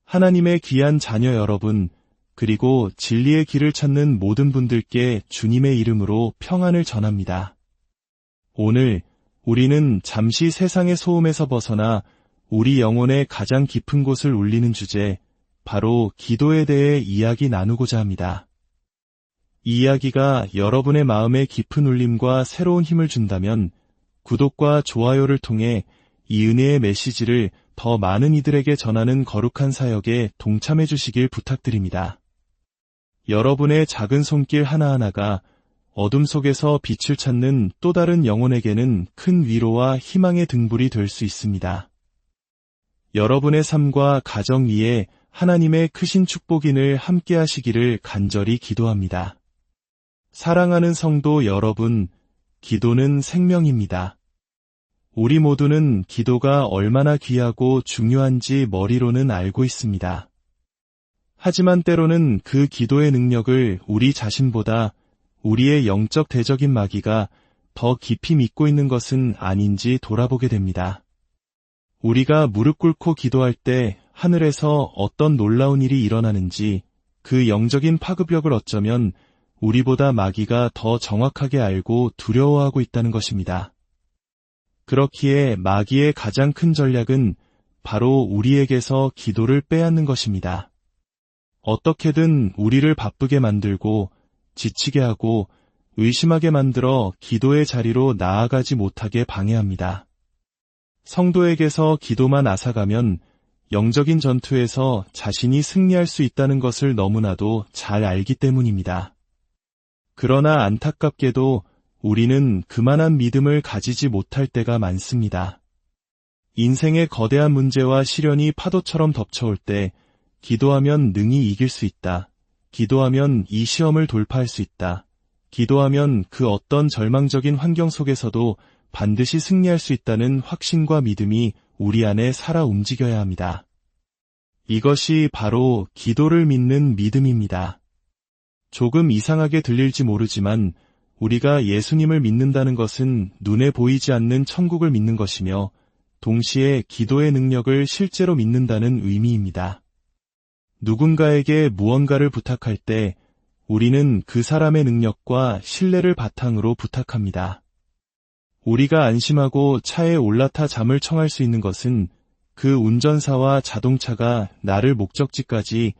하나님의 귀한 자녀 여러분, 그리고 진리의 길을 찾는 모든 분들께 주님의 이름으로 평안을 전합니다. 오늘 우리는 잠시 세상의 소음에서 벗어나 우리 영혼의 가장 깊은 곳을 울리는 주제, 바로 기도에 대해 이야기 나누고자 합니다. 이 이야기가 여러분의 마음에 깊은 울림과 새로운 힘을 준다면 구독과 좋아요를 통해 이 은혜의 메시지를 더 많은 이들에게 전하는 거룩한 사역에 동참해 주시길 부탁드립니다. 여러분의 작은 손길 하나하나가 어둠 속에서 빛을 찾는 또 다른 영혼에게는 큰 위로와 희망의 등불이 될 수 있습니다. 여러분의 삶과 가정 위에 하나님의 크신 축복인을 함께 하시기를 간절히 기도합니다. 사랑하는 성도 여러분, 기도는 생명입니다. 우리 모두는 기도가 얼마나 귀하고 중요한지 머리로는 알고 있습니다. 하지만 때로는 그 기도의 능력을 우리 자신보다 우리의 영적 대적인 마귀가 더 깊이 믿고 있는 것은 아닌지 돌아보게 됩니다. 우리가 무릎 꿇고 기도할 때 하늘에서 어떤 놀라운 일이 일어나는지 그 영적인 파급력을 어쩌면 우리보다 마귀가 더 정확하게 알고 두려워하고 있다는 것입니다. 그렇기에 마귀의 가장 큰 전략은 바로 우리에게서 기도를 빼앗는 것입니다. 어떻게든 우리를 바쁘게 만들고 지치게 하고 의심하게 만들어 기도의 자리로 나아가지 못하게 방해합니다. 성도에게서 기도만 앗아가면 영적인 전투에서 자신이 승리할 수 있다는 것을 너무나도 잘 알기 때문입니다. 그러나 안타깝게도 우리는 그만한 믿음을 가지지 못할 때가 많습니다. 인생의 거대한 문제와 시련이 파도처럼 덮쳐올 때 기도하면 능히 이길 수 있다. 기도하면 이 시험을 돌파할 수 있다. 기도하면 그 어떤 절망적인 환경 속에서도 반드시 승리할 수 있다는 확신과 믿음이 우리 안에 살아 움직여야 합니다. 이것이 바로 기도를 믿는 믿음입니다. 조금 이상하게 들릴지 모르지만 우리가 예수님을 믿는다는 것은 눈에 보이지 않는 천국을 믿는 것이며 동시에 기도의 능력을 실제로 믿는다는 의미입니다. 누군가에게 무언가를 부탁할 때 우리는 그 사람의 능력과 신뢰를 바탕으로 부탁합니다. 우리가 안심하고 차에 올라타 잠을 청할 수 있는 것은 그 운전사와 자동차가 나를 목적지까지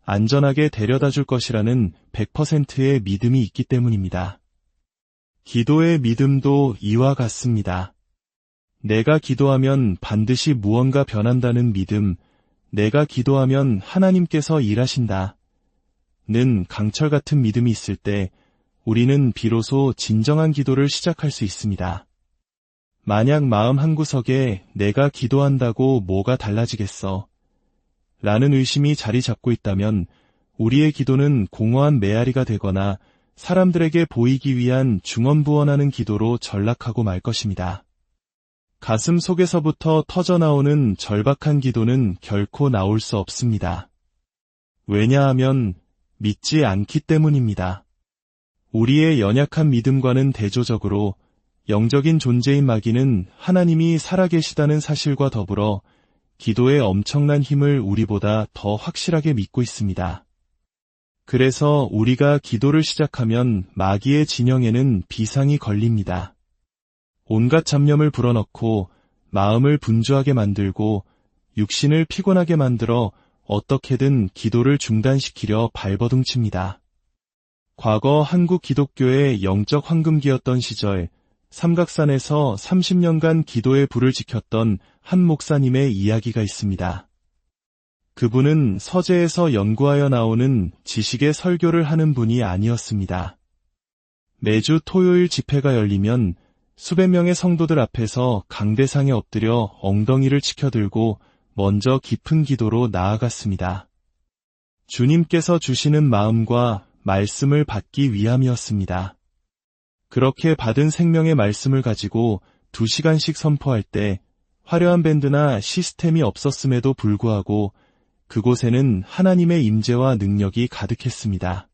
안전하게 데려다 줄 것이라는 100%의 믿음이 있기 때문입니다. 기도의 믿음도 이와 같습니다. 내가 기도하면 반드시 무언가 변한다는 믿음, 내가 기도하면 하나님께서 일하신다. 는 강철 같은 믿음이 있을 때 우리는 비로소 진정한 기도를 시작할 수 있습니다. 만약 마음 한구석에 내가 기도한다고 뭐가 달라지겠어? 라는 의심이 자리 잡고 있다면 우리의 기도는 공허한 메아리가 되거나 사람들에게 보이기 위한 중언부언하는 기도로 전락하고 말 것입니다. 가슴 속에서부터 터져나오는 절박한 기도는 결코 나올 수 없습니다. 왜냐하면 믿지 않기 때문입니다. 우리의 연약한 믿음과는 대조적으로 영적인 존재인 마귀는 하나님이 살아계시다는 사실과 더불어 기도의 엄청난 힘을 우리보다 더 확실하게 믿고 있습니다. 그래서 우리가 기도를 시작하면 마귀의 진영에는 비상이 걸립니다. 온갖 잡념을 불어넣고 마음을 분주하게 만들고 육신을 피곤하게 만들어 어떻게든 기도를 중단시키려 발버둥칩니다. 과거 한국 기독교의 영적 황금기였던 시절 삼각산에서 30년간 기도의 불을 지켰던 한 목사님의 이야기가 있습니다. 그분은 서재에서 연구하여 나오는 지식의 설교를 하는 분이 아니었습니다. 매주 토요일 집회가 열리면 수백 명의 성도들 앞에서 강대상에 엎드려 엉덩이를 치켜들고 먼저 깊은 기도로 나아갔습니다. 주님께서 주시는 마음과 말씀을 받기 위함이었습니다. 그렇게 받은 생명의 말씀을 가지고 2시간씩 선포할 때 화려한 밴드나 시스템이 없었음에도 불구하고 그곳에는 하나님의 임재와 능력이 가득했습니다.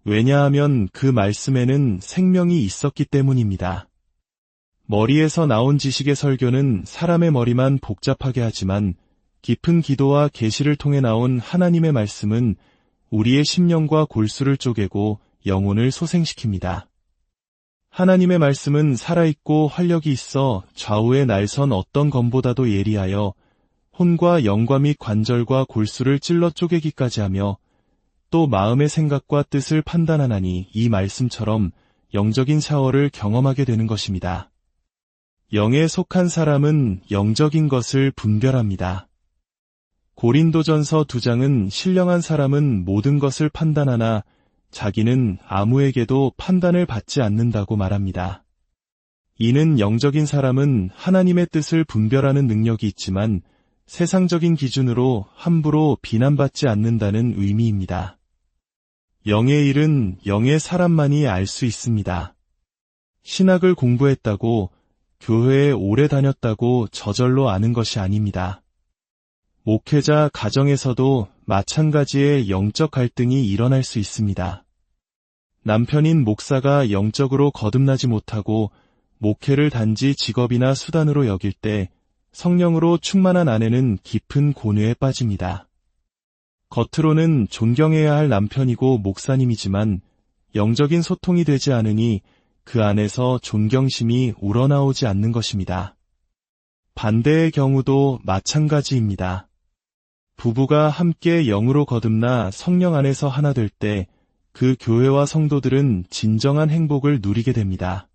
왜냐하면 그 말씀에는 생명이 있었기 때문입니다. 머리에서 나온 지식의 설교는 사람의 머리만 복잡하게 하지만 깊은 기도와 계시를 통해 나온 하나님의 말씀은 우리의 심령과 골수를 쪼개고 영혼을 소생시킵니다. 하나님의 말씀은 살아있고 활력이 있어 좌우의 날선 어떤 검보다도 예리하여 혼과 영과 및 관절과 골수를 찔러 쪼개기까지 하며 또 마음의 생각과 뜻을 판단하나니 이 말씀처럼 영적인 샤워를 경험하게 되는 것입니다. 영에 속한 사람은 영적인 것을 분별합니다. 고린도전서 2장은 신령한 사람은 모든 것을 판단하나 자기는 아무에게도 판단을 받지 않는다고 말합니다. 이는 영적인 사람은 하나님의 뜻을 분별하는 능력이 있지만 세상적인 기준으로 함부로 비난받지 않는다는 의미입니다. 영의 일은 영의 사람만이 알 수 있습니다. 신학을 공부했다고, 교회에 오래 다녔다고 저절로 아는 것이 아닙니다. 목회자 가정에서도 마찬가지의 영적 갈등이 일어날 수 있습니다. 남편인 목사가 영적으로 거듭나지 못하고 목회를 단지 직업이나 수단으로 여길 때 성령으로 충만한 아내는 깊은 고뇌에 빠집니다. 겉으로는 존경해야 할 남편이고 목사님이지만 영적인 소통이 되지 않으니 그 안에서 존경심이 우러나오지 않는 것입니다. 반대의 경우도 마찬가지입니다. 부부가 함께 영으로 거듭나 성령 안에서 하나 될 때 그 교회와 성도들은 진정한 행복을 누리게 됩니다.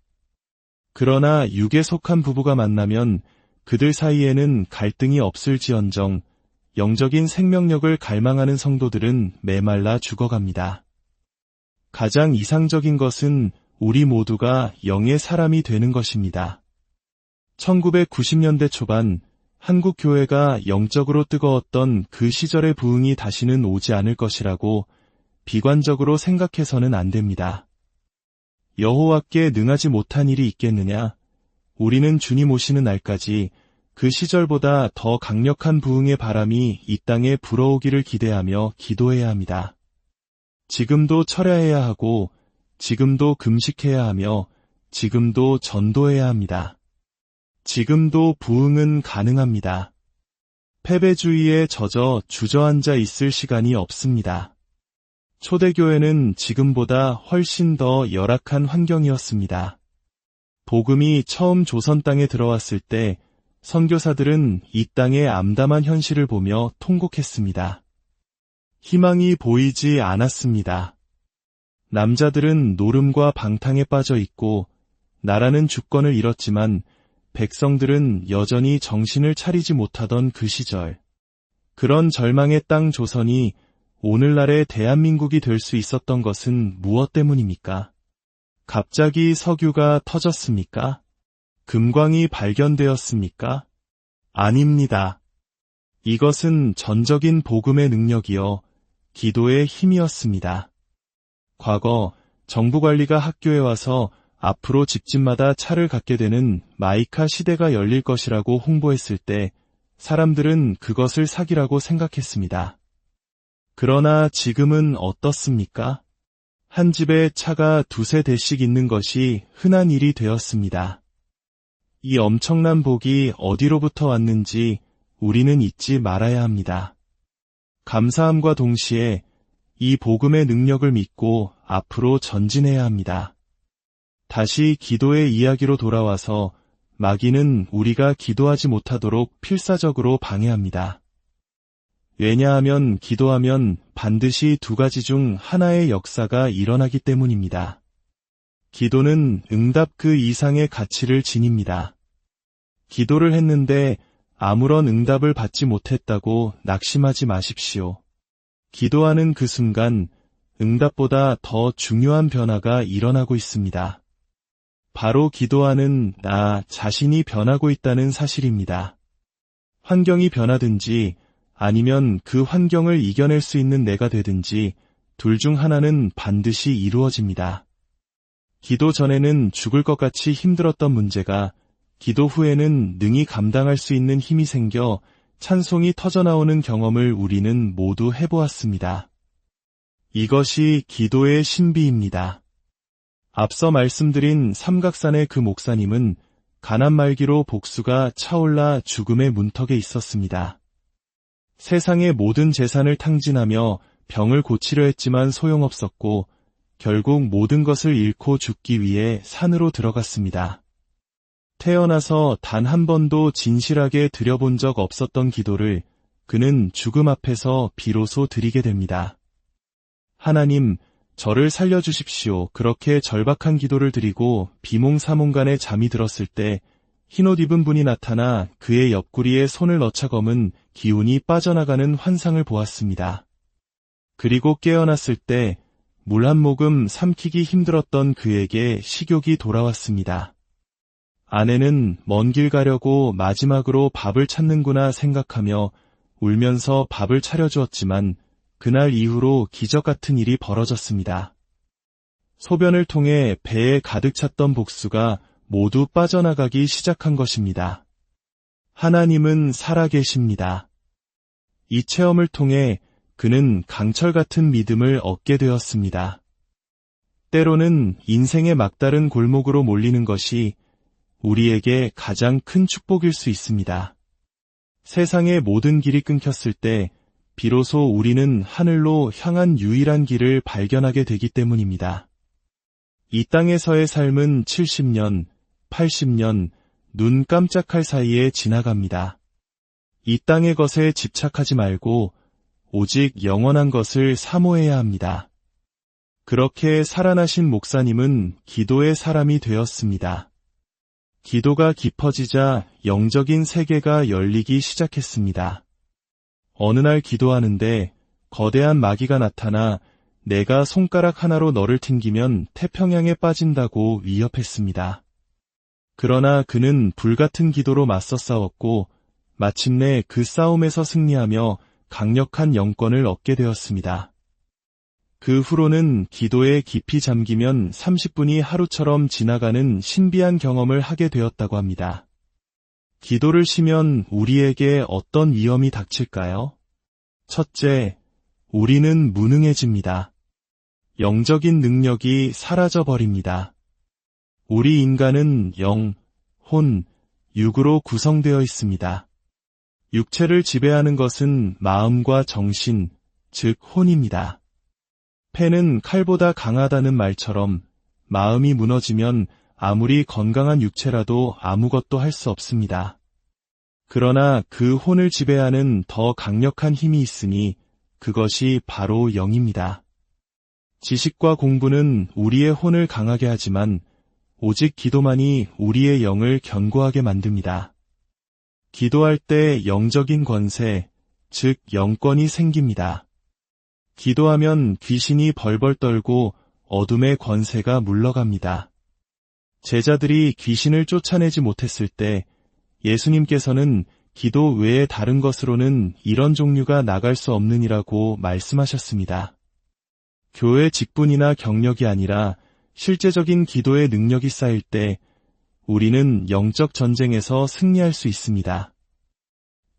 그러나 육에 속한 부부가 만나면 그들 사이에는 갈등이 없을지언정 영적인 생명력을 갈망하는 성도들은 메말라 죽어갑니다. 가장 이상적인 것은 우리 모두가 영의 사람이 되는 것입니다. 1990년대 초반 한국 교회가 영적으로 뜨거웠던 그 시절의 부흥이 다시는 오지 않을 것이라고 비관적으로 생각해서는 안 됩니다. 여호와께 능하지 못한 일이 있겠느냐? 우리는 주님 오시는 날까지 그 시절보다 더 강력한 부흥의 바람이 이 땅에 불어오기를 기대하며 기도해야 합니다. 지금도 철야해야 하고, 지금도 금식해야 하며, 지금도 전도해야 합니다. 지금도 부흥은 가능합니다. 패배주의에 젖어 주저앉아 있을 시간이 없습니다. 초대교회는 지금보다 훨씬 더 열악한 환경이었습니다. 복음이 처음 조선 땅에 들어왔을 때 선교사들은 이 땅의 암담한 현실을 보며 통곡했습니다. 희망이 보이지 않았습니다. 남자들은 노름과 방탕에 빠져 있고 나라는 주권을 잃었지만 백성들은 여전히 정신을 차리지 못하던 그 시절. 그런 절망의 땅 조선이 오늘날의 대한민국이 될 수 있었던 것은 무엇 때문입니까? 갑자기 석유가 터졌습니까? 금광이 발견되었습니까? 아닙니다. 이것은 전적인 복음의 능력이요, 기도의 힘이었습니다. 과거 정부관리가 학교에 와서 앞으로 집집마다 차를 갖게 되는 마이카 시대가 열릴 것이라고 홍보했을 때 사람들은 그것을 사기라고 생각했습니다. 그러나 지금은 어떻습니까? 한 집에 차가 2~3대씩 있는 것이 흔한 일이 되었습니다. 이 엄청난 복이 어디로부터 왔는지 우리는 잊지 말아야 합니다. 감사함과 동시에 이 복음의 능력을 믿고 앞으로 전진해야 합니다. 다시 기도의 이야기로 돌아와서 마귀는 우리가 기도하지 못하도록 필사적으로 방해합니다. 왜냐하면 기도하면 반드시 2가지 중 하나의 역사가 일어나기 때문입니다. 기도는 응답 그 이상의 가치를 지닙니다. 기도를 했는데 아무런 응답을 받지 못했다고 낙심하지 마십시오. 기도하는 그 순간 응답보다 더 중요한 변화가 일어나고 있습니다. 바로 기도하는 나 자신이 변하고 있다는 사실입니다. 환경이 변하든지 아니면 그 환경을 이겨낼 수 있는 내가 되든지 둘 중 하나는 반드시 이루어집니다. 기도 전에는 죽을 것 같이 힘들었던 문제가 기도 후에는 능히 감당할 수 있는 힘이 생겨 찬송이 터져나오는 경험을 우리는 모두 해보았습니다. 이것이 기도의 신비입니다. 앞서 말씀드린 삼각산의 그 목사님은 가난 말기로 복수가 차올라 죽음의 문턱에 있었습니다. 세상의 모든 재산을 탕진하며 병을 고치려 했지만 소용없었고 결국 모든 것을 잃고 죽기 위해 산으로 들어갔습니다. 태어나서 단 한 번도 진실하게 드려본 적 없었던 기도를 그는 죽음 앞에서 비로소 드리게 됩니다. 하나님, 저를 살려주십시오. 그렇게 절박한 기도를 드리고 비몽사몽간에 잠이 들었을 때 흰옷 입은 분이 나타나 그의 옆구리에 손을 넣자검은 기운이 빠져나가는 환상을 보았습니다. 그리고 깨어났을 때 물 한 모금 삼키기 힘들었던 그에게 식욕이 돌아왔습니다. 아내는 먼 길 가려고 마지막으로 밥을 찾는구나 생각하며 울면서 밥을 차려주었지만 그날 이후로 기적 같은 일이 벌어졌습니다. 소변을 통해 배에 가득 찼던 복수가 모두 빠져나가기 시작한 것입니다. 하나님은 살아계십니다. 이 체험을 통해 그는 강철 같은 믿음을 얻게 되었습니다. 때로는 인생의 막다른 골목으로 몰리는 것이 우리에게 가장 큰 축복일 수 있습니다. 세상의 모든 길이 끊겼을 때 비로소 우리는 하늘로 향한 유일한 길을 발견하게 되기 때문입니다. 이 땅에서의 삶은 70년, 80년, 눈 깜짝할 사이에 지나갑니다. 이 땅의 것에 집착하지 말고 오직 영원한 것을 사모해야 합니다. 그렇게 살아나신 목사님은 기도의 사람이 되었습니다. 기도가 깊어지자 영적인 세계가 열리기 시작했습니다. 어느 날 기도하는데 거대한 마귀가 나타나 내가 손가락 하나로 너를 튕기면 태평양에 빠진다고 위협했습니다. 그러나 그는 불같은 기도로 맞서 싸웠고 마침내 그 싸움에서 승리하며 강력한 영권을 얻게 되었습니다. 그 후로는 기도에 깊이 잠기면 30분이 하루처럼 지나가는 신비한 경험을 하게 되었다고 합니다. 기도를 쉬면 우리에게 어떤 위험이 닥칠까요? 첫째, 우리는 무능해집니다. 영적인 능력이 사라져버립니다. 우리 인간은 영, 혼, 육으로 구성되어 있습니다. 육체를 지배하는 것은 마음과 정신, 즉 혼입니다. 폐는 칼보다 강하다는 말처럼 마음이 무너지면 아무리 건강한 육체라도 아무것도 할 수 없습니다. 그러나 그 혼을 지배하는 더 강력한 힘이 있으니 그것이 바로 영입니다. 지식과 공부는 우리의 혼을 강하게 하지만 오직 기도만이 우리의 영을 견고하게 만듭니다. 기도할 때 영적인 권세, 즉 영권이 생깁니다. 기도하면 귀신이 벌벌 떨고 어둠의 권세가 물러갑니다. 제자들이 귀신을 쫓아내지 못했을 때 예수님께서는 기도 외에 다른 것으로는 이런 종류가 나갈 수 없느니라고 말씀하셨습니다. 교회 직분이나 경력이 아니라 실제적인 기도의 능력이 쌓일 때 우리는 영적 전쟁에서 승리할 수 있습니다.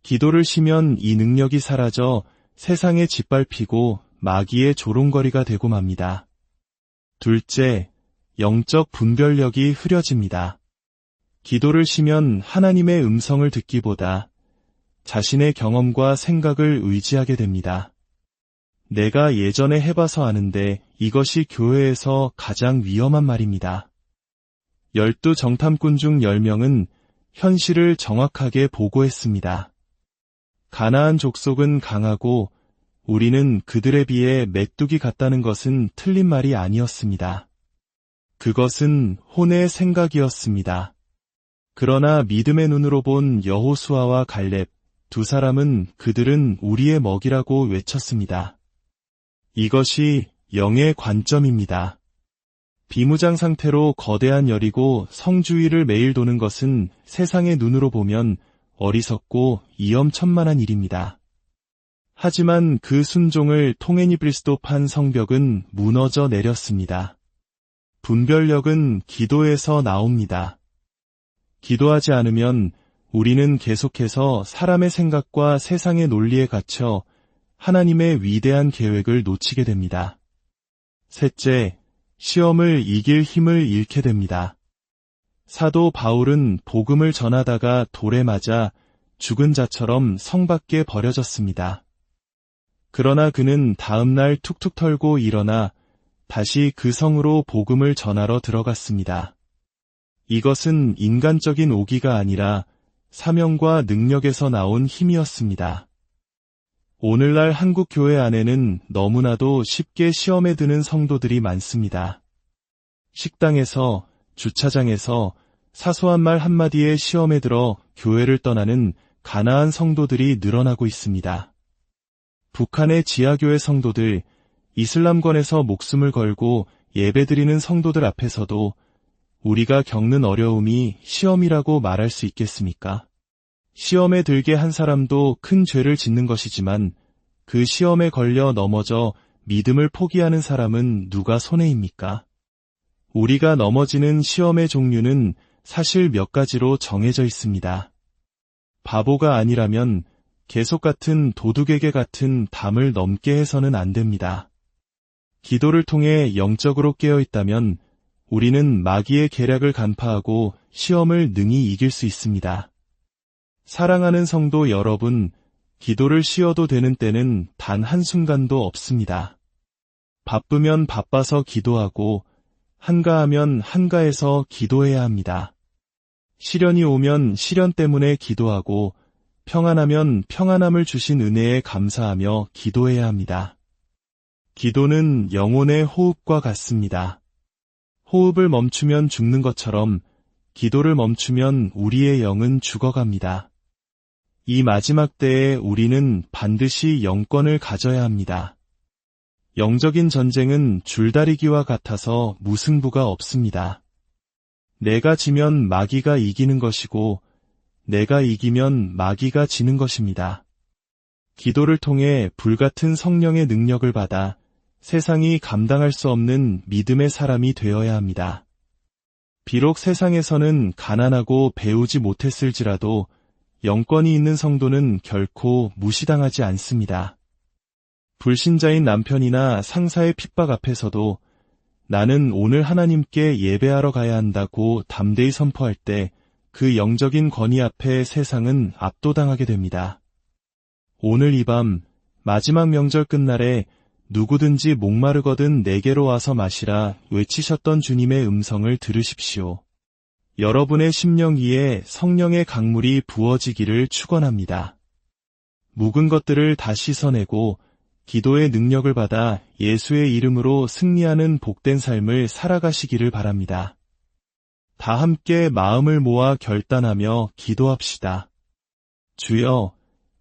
기도를 쉬면 이 능력이 사라져 세상에 짓밟히고 마귀의 조롱거리가 되고 맙니다. 둘째, 영적 분별력이 흐려집니다. 기도를 쉬면 하나님의 음성을 듣기보다 자신의 경험과 생각을 의지하게 됩니다. 내가 예전에 해봐서 아는데 이것이 교회에서 가장 위험한 말입니다. 12 정탐꾼 중 10명은 현실을 정확하게 보고했습니다. 가나안 족속은 강하고 우리는 그들에 비해 메뚜기 같다는 것은 틀린 말이 아니었습니다. 그것은 혼의 생각이었습니다. 그러나 믿음의 눈으로 본 여호수아와 갈렙 두 사람은 그들은 우리의 먹이라고 외쳤습니다. 이것이 영의 관점입니다. 비무장 상태로 거대한 열이고 성주위를 매일 도는 것은 세상의 눈으로 보면 어리석고 위험천만한 일입니다. 하지만 그 순종을 통행이브리스도판 성벽은 무너져 내렸습니다. 분별력은 기도에서 나옵니다. 기도하지 않으면 우리는 계속해서 사람의 생각과 세상의 논리에 갇혀 하나님의 위대한 계획을 놓치게 됩니다. 셋째, 시험을 이길 힘을 잃게 됩니다. 사도 바울은 복음을 전하다가 돌에 맞아 죽은 자처럼 성 밖에 버려졌습니다. 그러나 그는 다음날 툭툭 털고 일어나 다시 그 성으로 복음을 전하러 들어갔습니다. 이것은 인간적인 오기가 아니라 사명과 능력에서 나온 힘이었습니다. 오늘날 한국 교회 안에는 너무나도 쉽게 시험에 드는 성도들이 많습니다. 식당에서, 주차장에서 사소한 말 한마디에 시험에 들어 교회를 떠나는 가나안 성도들이 늘어나고 있습니다. 북한의 지하교회 성도들, 이슬람권에서 목숨을 걸고 예배드리는 성도들 앞에서도 우리가 겪는 어려움이 시험이라고 말할 수 있겠습니까? 시험에 들게 한 사람도 큰 죄를 짓는 것이지만 그 시험에 걸려 넘어져 믿음을 포기하는 사람은 누가 손해입니까? 우리가 넘어지는 시험의 종류는 사실 몇 가지로 정해져 있습니다. 바보가 아니라면 계속 같은 도둑에게 같은 담을 넘게 해서는 안 됩니다. 기도를 통해 영적으로 깨어 있다면 우리는 마귀의 계략을 간파하고 시험을 능히 이길 수 있습니다. 사랑하는 성도 여러분, 기도를 쉬어도 되는 때는 단 한순간도 없습니다. 바쁘면 바빠서 기도하고 한가하면 한가해서 기도해야 합니다. 시련이 오면 시련 때문에 기도하고 평안하면 평안함을 주신 은혜에 감사하며 기도해야 합니다. 기도는 영혼의 호흡과 같습니다. 호흡을 멈추면 죽는 것처럼 기도를 멈추면 우리의 영은 죽어갑니다. 이 마지막 때에 우리는 반드시 영권을 가져야 합니다. 영적인 전쟁은 줄다리기와 같아서 무승부가 없습니다. 내가 지면 마귀가 이기는 것이고 내가 이기면 마귀가 지는 것입니다. 기도를 통해 불같은 성령의 능력을 받아 세상이 감당할 수 없는 믿음의 사람이 되어야 합니다. 비록 세상에서는 가난하고 배우지 못했을지라도 영권이 있는 성도는 결코 무시당하지 않습니다. 불신자인 남편이나 상사의 핍박 앞에서도 나는 오늘 하나님께 예배하러 가야 한다고 담대히 선포할 때 그 영적인 권위 앞에 세상은 압도당하게 됩니다. 오늘 이 밤 마지막 명절 끝날에 누구든지 목마르거든 내게로 와서 마시라 외치셨던 주님의 음성을 들으십시오. 여러분의 심령 위에 성령의 강물이 부어지기를 축원합니다. 묵은 것들을 다 씻어내고 기도의 능력을 받아 예수의 이름으로 승리하는 복된 삶을 살아가시기를 바랍니다. 다 함께 마음을 모아 결단하며 기도합시다. 주여,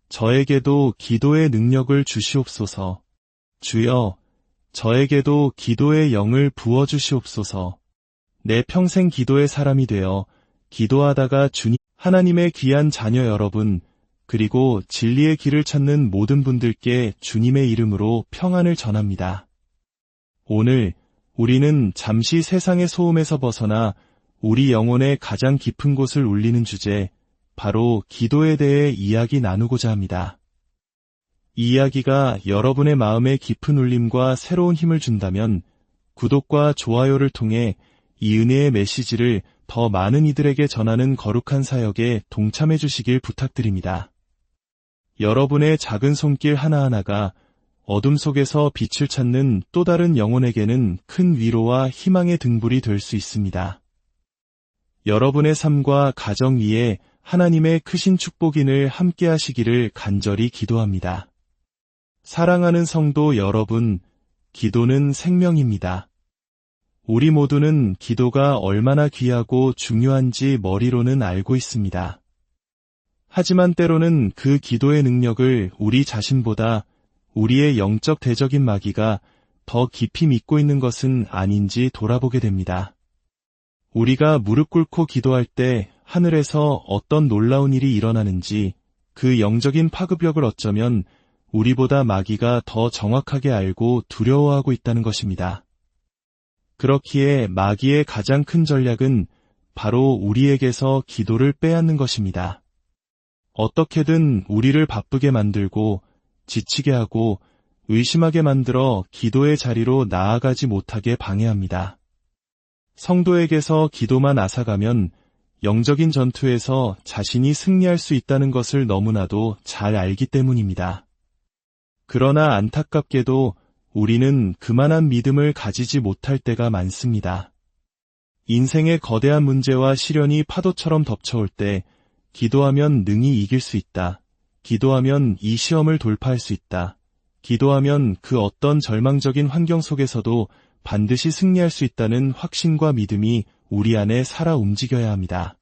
저에게도 기도의 능력을 주시옵소서. 주여, 저에게도 기도의 영을 부어주시옵소서. 내 평생 기도의 사람이 되어 기도하다가 주님, 하나님의 귀한 자녀 여러분, 그리고 진리의 길을 찾는 모든 분들께 주님의 이름으로 평안을 전합니다. 오늘 우리는 잠시 세상의 소음에서 벗어나 우리 영혼의 가장 깊은 곳을 울리는 주제, 바로 기도에 대해 이야기 나누고자 합니다. 이 이야기가 여러분의 마음에 깊은 울림과 새로운 힘을 준다면 구독과 좋아요를 통해 이 은혜의 메시지를 더 많은 이들에게 전하는 거룩한 사역에 동참해 주시길 부탁드립니다. 여러분의 작은 손길 하나하나가 어둠 속에서 빛을 찾는 또 다른 영혼에게는 큰 위로와 희망의 등불이 될 수 있습니다. 여러분의 삶과 가정 위에 하나님의 크신 축복인을 함께 하시기를 간절히 기도합니다. 사랑하는 성도 여러분, 기도는 생명입니다. 우리 모두는 기도가 얼마나 귀하고 중요한지 머리로는 알고 있습니다. 하지만 때로는 그 기도의 능력을 우리 자신보다 우리의 영적 대적인 마귀가 더 깊이 믿고 있는 것은 아닌지 돌아보게 됩니다. 우리가 무릎 꿇고 기도할 때 하늘에서 어떤 놀라운 일이 일어나는지 그 영적인 파급력을 어쩌면 우리보다 마귀가 더 정확하게 알고 두려워하고 있다는 것입니다. 그렇기에 마귀의 가장 큰 전략은 바로 우리에게서 기도를 빼앗는 것입니다. 어떻게든 우리를 바쁘게 만들고 지치게 하고 의심하게 만들어 기도의 자리로 나아가지 못하게 방해합니다. 성도에게서 기도만 앗아가면 영적인 전투에서 자신이 승리할 수 있다는 것을 너무나도 잘 알기 때문입니다. 그러나 안타깝게도 우리는 그만한 믿음을 가지지 못할 때가 많습니다. 인생의 거대한 문제와 시련이 파도처럼 덮쳐올 때 기도하면 능히 이길 수 있다. 기도하면 이 시험을 돌파할 수 있다. 기도하면 그 어떤 절망적인 환경 속에서도 반드시 승리할 수 있다는 확신과 믿음이 우리 안에 살아 움직여야 합니다.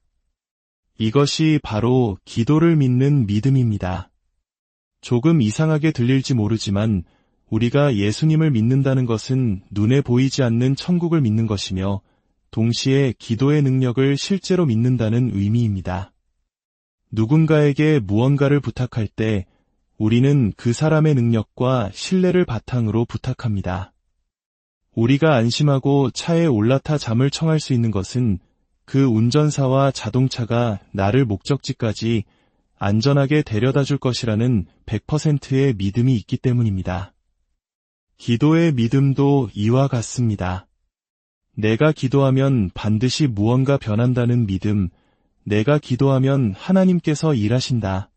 이것이 바로 기도를 믿는 믿음입니다. 조금 이상하게 들릴지 모르지만 우리가 예수님을 믿는다는 것은 눈에 보이지 않는 천국을 믿는 것이며 동시에 기도의 능력을 실제로 믿는다는 의미입니다. 누군가에게 무언가를 부탁할 때 우리는 그 사람의 능력과 신뢰를 바탕으로 부탁합니다. 우리가 안심하고 차에 올라타 잠을 청할 수 있는 것은 그 운전사와 자동차가 나를 목적지까지 안전하게 데려다 줄 것이라는 100%의 믿음이 있기 때문입니다. 기도의 믿음도 이와 같습니다. 내가 기도하면 반드시 무언가 변한다는 믿음, 내가 기도하면 하나님께서 일하신다.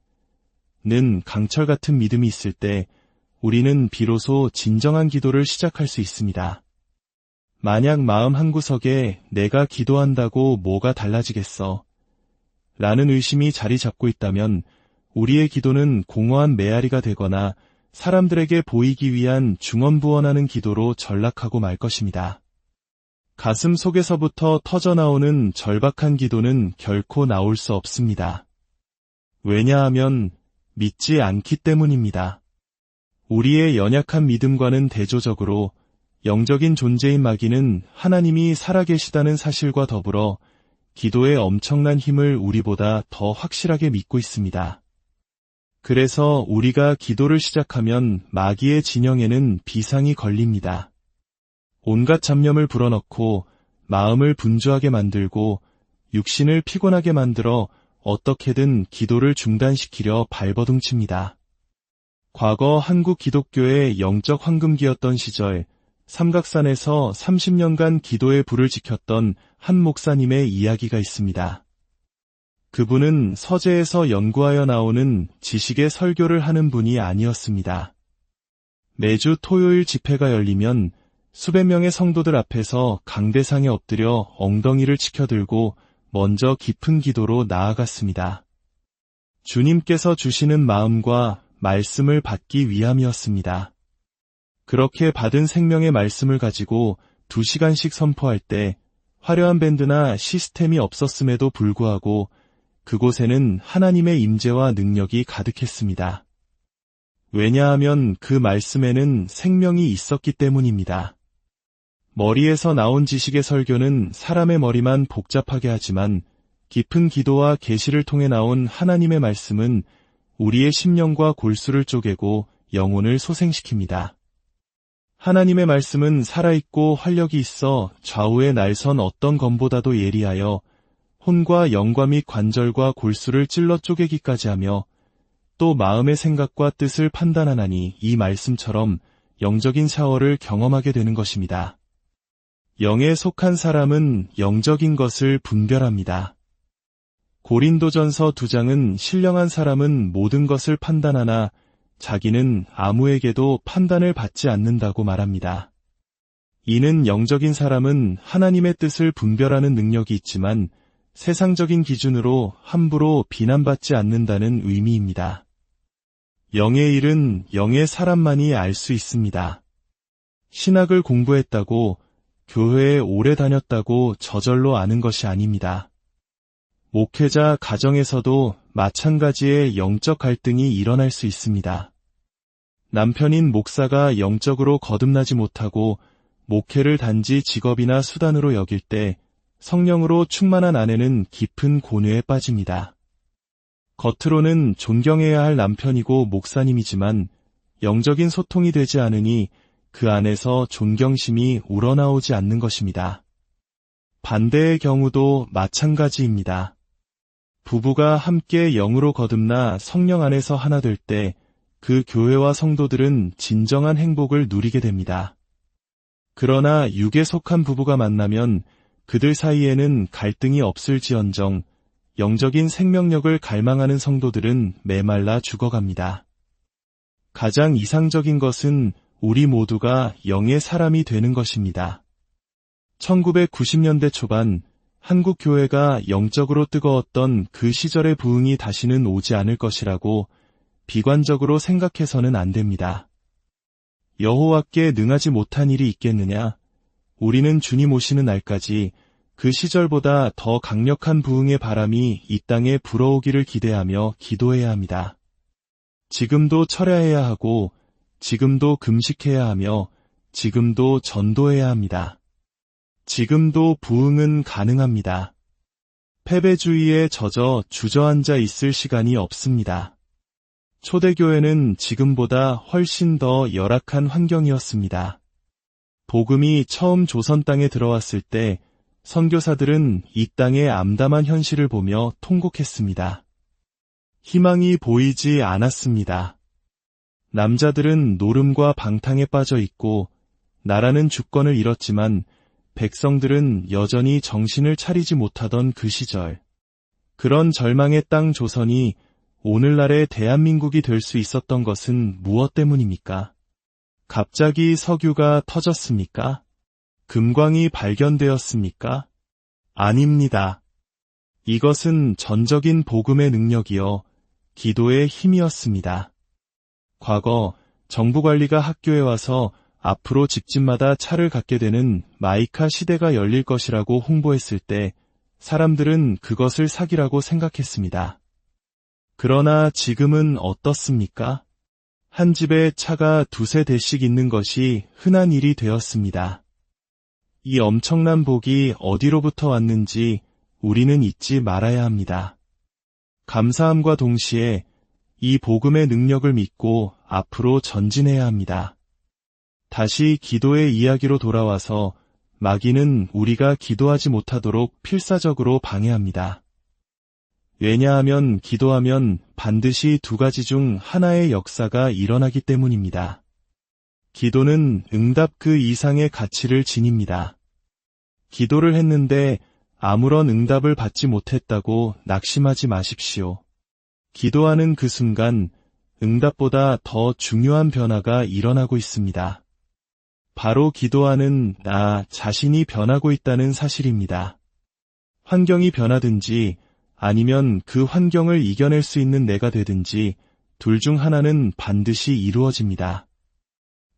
는 강철 같은 믿음이 있을 때 우리는 비로소 진정한 기도를 시작할 수 있습니다. 만약 마음 한구석에 내가 기도한다고 뭐가 달라지겠어? 라는 의심이 자리 잡고 있다면 우리의 기도는 공허한 메아리가 되거나 사람들에게 보이기 위한 중언부언하는 기도로 전락하고 말 것입니다. 가슴 속에서부터 터져나오는 절박한 기도는 결코 나올 수 없습니다. 왜냐하면 믿지 않기 때문입니다. 우리의 연약한 믿음과는 대조적으로 영적인 존재인 마귀는 하나님이 살아계시다는 사실과 더불어 기도의 엄청난 힘을 우리보다 더 확실하게 믿고 있습니다. 그래서 우리가 기도를 시작하면 마귀의 진영에는 비상이 걸립니다. 온갖 잡념을 불어넣고 마음을 분주하게 만들고 육신을 피곤하게 만들어 어떻게든 기도를 중단시키려 발버둥칩니다. 과거 한국 기독교의 영적 황금기였던 시절 삼각산에서 30년간 기도의 불을 지켰던 한 목사님의 이야기가 있습니다. 그분은 서재에서 연구하여 나오는 지식의 설교를 하는 분이 아니었습니다. 매주 토요일 집회가 열리면 수백 명의 성도들 앞에서 강대상에 엎드려 엉덩이를 치켜들고 먼저 깊은 기도로 나아갔습니다. 주님께서 주시는 마음과 말씀을 받기 위함이었습니다. 그렇게 받은 생명의 말씀을 가지고 2시간씩 선포할 때 화려한 밴드나 시스템이 없었음에도 불구하고 그곳에는 하나님의 임재와 능력이 가득했습니다. 왜냐하면 그 말씀에는 생명이 있었기 때문입니다. 머리에서 나온 지식의 설교는 사람의 머리만 복잡하게 하지만 깊은 기도와 계시를 통해 나온 하나님의 말씀은 우리의 심령과 골수를 쪼개고 영혼을 소생시킵니다. 하나님의 말씀은 살아있고 활력이 있어 좌우에 날선 어떤 검보다도 예리하여 혼과 영과 및 관절과 골수를 찔러 쪼개기까지 하며 또 마음의 생각과 뜻을 판단하나니 이 말씀처럼 영적인 샤워를 경험하게 되는 것입니다. 영에 속한 사람은 영적인 것을 분별합니다. 고린도전서 2장은 신령한 사람은 모든 것을 판단하나 자기는 아무에게도 판단을 받지 않는다고 말합니다. 이는 영적인 사람은 하나님의 뜻을 분별하는 능력이 있지만 세상적인 기준으로 함부로 비난받지 않는다는 의미입니다. 영의 일은 영의 사람만이 알 수 있습니다. 신학을 공부했다고 교회에 오래 다녔다고 저절로 아는 것이 아닙니다. 목회자 가정에서도 마찬가지의 영적 갈등이 일어날 수 있습니다. 남편인 목사가 영적으로 거듭나지 못하고 목회를 단지 직업이나 수단으로 여길 때 성령으로 충만한 아내는 깊은 고뇌에 빠집니다. 겉으로는 존경해야 할 남편이고 목사님이지만 영적인 소통이 되지 않으니 그 안에서 존경심이 우러나오지 않는 것입니다. 반대의 경우도 마찬가지입니다. 부부가 함께 영으로 거듭나 성령 안에서 하나 될 때 그 교회와 성도들은 진정한 행복을 누리게 됩니다. 그러나 육에 속한 부부가 만나면 그들 사이에는 갈등이 없을지언정 영적인 생명력을 갈망하는 성도들은 메말라 죽어갑니다. 가장 이상적인 것은 우리 모두가 영의 사람이 되는 것입니다. 1990년대 초반 한국 교회가 영적으로 뜨거웠던 그 시절의 부흥이 다시는 오지 않을 것이라고 비관적으로 생각해서는 안 됩니다. 여호와께 능하지 못한 일이 있겠느냐? 우리는 주님 오시는 날까지 그 시절보다 더 강력한 부흥의 바람이 이 땅에 불어오기를 기대하며 기도해야 합니다. 지금도 철야해야 하고, 지금도 금식해야 하며, 지금도 전도해야 합니다. 지금도 부흥은 가능합니다. 패배주의에 젖어 주저앉아 있을 시간이 없습니다. 초대교회는 지금보다 훨씬 더 열악한 환경이었습니다. 복음이 처음 조선 땅에 들어왔을 때 선교사들은 이 땅의 암담한 현실을 보며 통곡했습니다. 희망이 보이지 않았습니다. 남자들은 노름과 방탕에 빠져 있고 나라는 주권을 잃었지만 백성들은 여전히 정신을 차리지 못하던 그 시절. 그런 절망의 땅 조선이 오늘날의 대한민국이 될 수 있었던 것은 무엇 때문입니까? 갑자기 석유가 터졌습니까? 금광이 발견되었습니까? 아닙니다. 이것은 전적인 복음의 능력이요, 기도의 힘이었습니다. 과거 정부 관리가 학교에 와서 앞으로 집집마다 차를 갖게 되는 마이카 시대가 열릴 것이라고 홍보했을 때 사람들은 그것을 사기라고 생각했습니다. 그러나 지금은 어떻습니까? 한 집에 차가 두세 대씩 있는 것이 흔한 일이 되었습니다. 이 엄청난 복이 어디로부터 왔는지 우리는 잊지 말아야 합니다. 감사함과 동시에 이 복음의 능력을 믿고 앞으로 전진해야 합니다. 다시 기도의 이야기로 돌아와서 마귀는 우리가 기도하지 못하도록 필사적으로 방해합니다. 왜냐하면 기도하면 반드시 두 가지 중 하나의 역사가 일어나기 때문입니다. 기도는 응답 그 이상의 가치를 지닙니다. 기도를 했는데 아무런 응답을 받지 못했다고 낙심하지 마십시오. 기도하는 그 순간 응답보다 더 중요한 변화가 일어나고 있습니다. 바로 기도하는 나 자신이 변하고 있다는 사실입니다. 환경이 변하든지 아니면 그 환경을 이겨낼 수 있는 내가 되든지 둘 중 하나는 반드시 이루어집니다.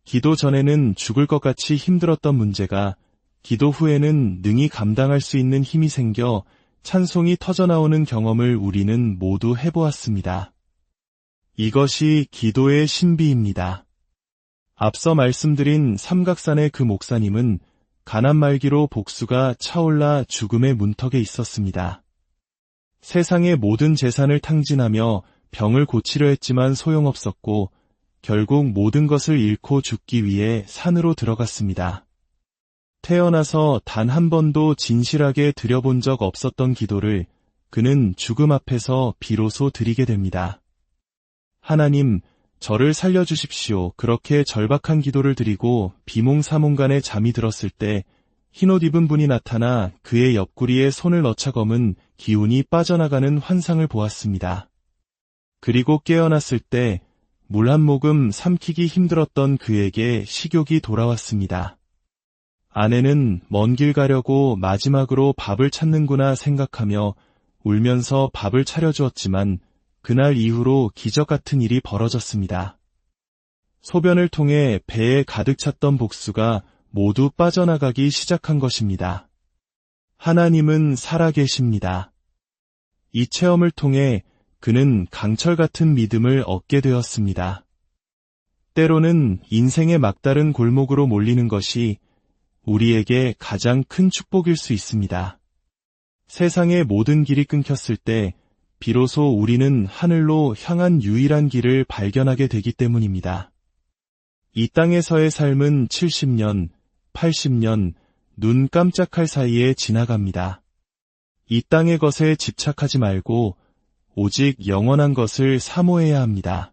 기도 전에는 죽을 것 같이 힘들었던 문제가 기도 후에는 능히 감당할 수 있는 힘이 생겨 찬송이 터져나오는 경험을 우리는 모두 해보았습니다. 이것이 기도의 신비입니다. 앞서 말씀드린 삼각산의 그 목사님은 가난 말기로 복수가 차올라 죽음의 문턱에 있었습니다. 세상의 모든 재산을 탕진하며 병을 고치려 했지만 소용없었고 결국 모든 것을 잃고 죽기 위해 산으로 들어갔습니다. 태어나서 단 한 번도 진실하게 드려본 적 없었던 기도를 그는 죽음 앞에서 비로소 드리게 됩니다. 하나님, 저를 살려주십시오. 그렇게 절박한 기도를 드리고 비몽사몽간에 잠이 들었을 때 흰옷 입은 분이 나타나 그의 옆구리에 손을 넣자검은 기운이 빠져나가는 환상을 보았습니다. 그리고 깨어났을 때 물 한 모금 삼키기 힘들었던 그에게 식욕이 돌아왔습니다. 아내는 먼 길 가려고 마지막으로 밥을 찾는구나 생각하며 울면서 밥을 차려주었지만 그날 이후로 기적 같은 일이 벌어졌습니다. 소변을 통해 배에 가득 찼던 복수가 모두 빠져나가기 시작한 것입니다. 하나님은 살아계십니다. 이 체험을 통해 그는 강철 같은 믿음을 얻게 되었습니다. 때로는 인생의 막다른 골목으로 몰리는 것이 우리에게 가장 큰 축복일 수 있습니다. 세상의 모든 길이 끊겼을 때 비로소 우리는 하늘로 향한 유일한 길을 발견하게 되기 때문입니다. 이 땅에서의 삶은 70년, 80년, 눈 깜짝할 사이에 지나갑니다. 이 땅의 것에 집착하지 말고 오직 영원한 것을 사모해야 합니다.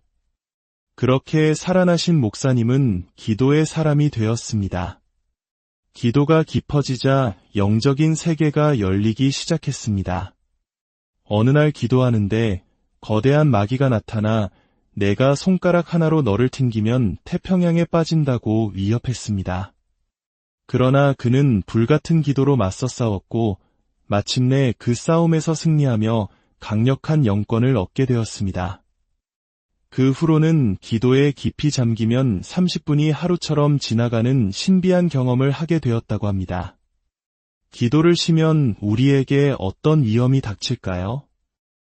그렇게 살아나신 목사님은 기도의 사람이 되었습니다. 기도가 깊어지자 영적인 세계가 열리기 시작했습니다. 어느 날 기도하는데 거대한 마귀가 나타나 내가 손가락 하나로 너를 튕기면 태평양에 빠진다고 위협했습니다. 그러나 그는 불같은 기도로 맞서 싸웠고 마침내 그 싸움에서 승리하며 강력한 영권을 얻게 되었습니다. 그 후로는 기도에 깊이 잠기면 30분이 하루처럼 지나가는 신비한 경험을 하게 되었다고 합니다. 기도를 쉬면 우리에게 어떤 위험이 닥칠까요?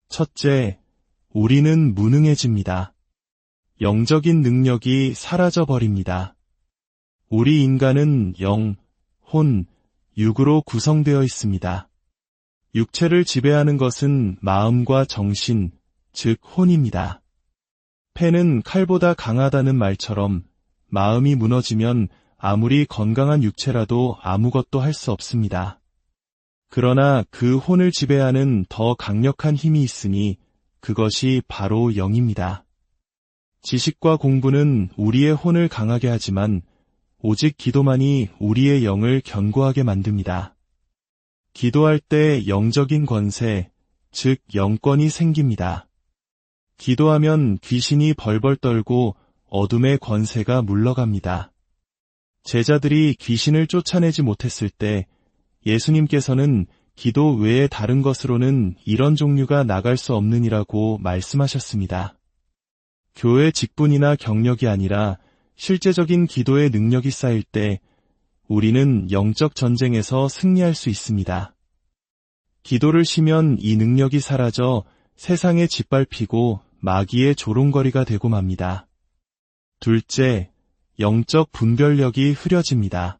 첫째, 우리는 무능해집니다. 영적인 능력이 사라져버립니다. 우리 인간은 영, 혼, 육으로 구성되어 있습니다. 육체를 지배하는 것은 마음과 정신, 즉 혼입니다. 패는 칼보다 강하다는 말처럼 마음이 무너지면 아무리 건강한 육체라도 아무것도 할 수 없습니다. 그러나 그 혼을 지배하는 더 강력한 힘이 있으니 그것이 바로 영입니다. 지식과 공부는 우리의 혼을 강하게 하지만 오직 기도만이 우리의 영을 견고하게 만듭니다. 기도할 때 영적인 권세, 즉 영권이 생깁니다. 기도하면 귀신이 벌벌 떨고 어둠의 권세가 물러갑니다. 제자들이 귀신을 쫓아내지 못했을 때 예수님께서는 기도 외에 다른 것으로는 이런 종류가 나갈 수 없느니라고 말씀하셨습니다. 교회 직분이나 경력이 아니라 실제적인 기도의 능력이 쌓일 때 우리는 영적 전쟁에서 승리할 수 있습니다. 기도를 쉬면 이 능력이 사라져 세상에 짓밟히고 마귀의 조롱거리가 되고 맙니다. 둘째, 영적 분별력이 흐려집니다.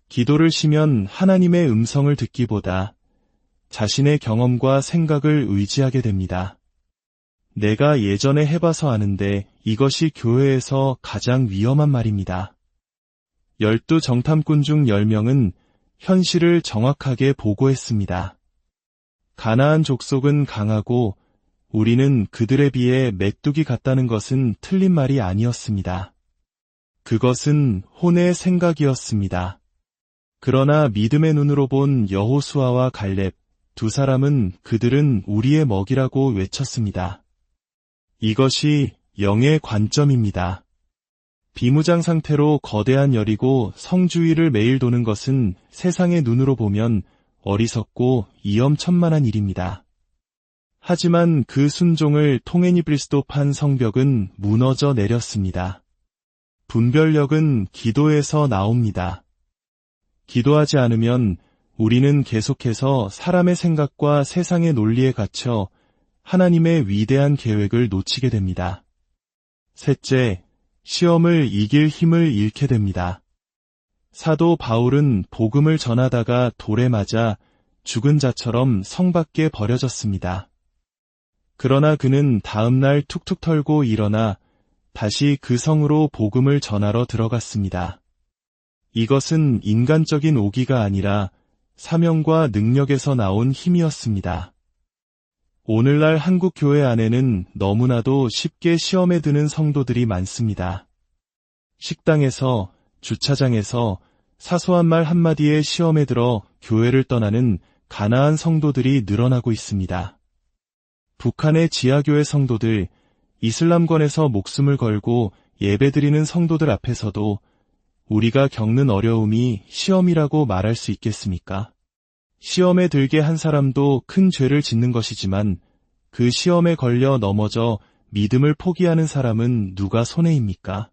기도를 쉬면 하나님의 음성을 듣기보다 자신의 경험과 생각을 의지하게 됩니다. 내가 예전에 해봐서 아는데 이것이 교회에서 가장 위험한 말입니다. 12 정탐꾼 중 10명은 현실을 정확하게 보고했습니다. 가나안 족속은 강하고 우리는 그들에 비해 메뚜기 같다는 것은 틀린 말이 아니었습니다. 그것은 혼의 생각이었습니다. 그러나 믿음의 눈으로 본 여호수아와 갈렙 두 사람은 그들은 우리의 먹이라고 외쳤습니다. 이것이 영의 관점입니다. 비무장 상태로 거대한 여리고 성주위를 매일 도는 것은 세상의 눈으로 보면 어리석고 위험천만한 일입니다. 하지만 그 순종을 통애니브리스도 판 성벽은 무너져 내렸습니다. 분별력은 기도에서 나옵니다. 기도하지 않으면 우리는 계속해서 사람의 생각과 세상의 논리에 갇혀 하나님의 위대한 계획을 놓치게 됩니다. 셋째, 시험을 이길 힘을 잃게 됩니다. 사도 바울은 복음을 전하다가 돌에 맞아 죽은 자처럼 성 밖에 버려졌습니다. 그러나 그는 다음날 툭툭 털고 일어나 다시 그 성으로 복음을 전하러 들어갔습니다. 이것은 인간적인 오기가 아니라 사명과 능력에서 나온 힘이었습니다. 오늘날 한국 교회 안에는 너무나도 쉽게 시험에 드는 성도들이 많습니다. 식당에서, 주차장에서 사소한 말 한마디에 시험에 들어 교회를 떠나는 가나안 성도들이 늘어나고 있습니다. 북한의 지하교회 성도들, 이슬람권에서 목숨을 걸고 예배드리는 성도들 앞에서도 우리가 겪는 어려움이 시험이라고 말할 수 있겠습니까? 시험에 들게 한 사람도 큰 죄를 짓는 것이지만 그 시험에 걸려 넘어져 믿음을 포기하는 사람은 누가 손해입니까?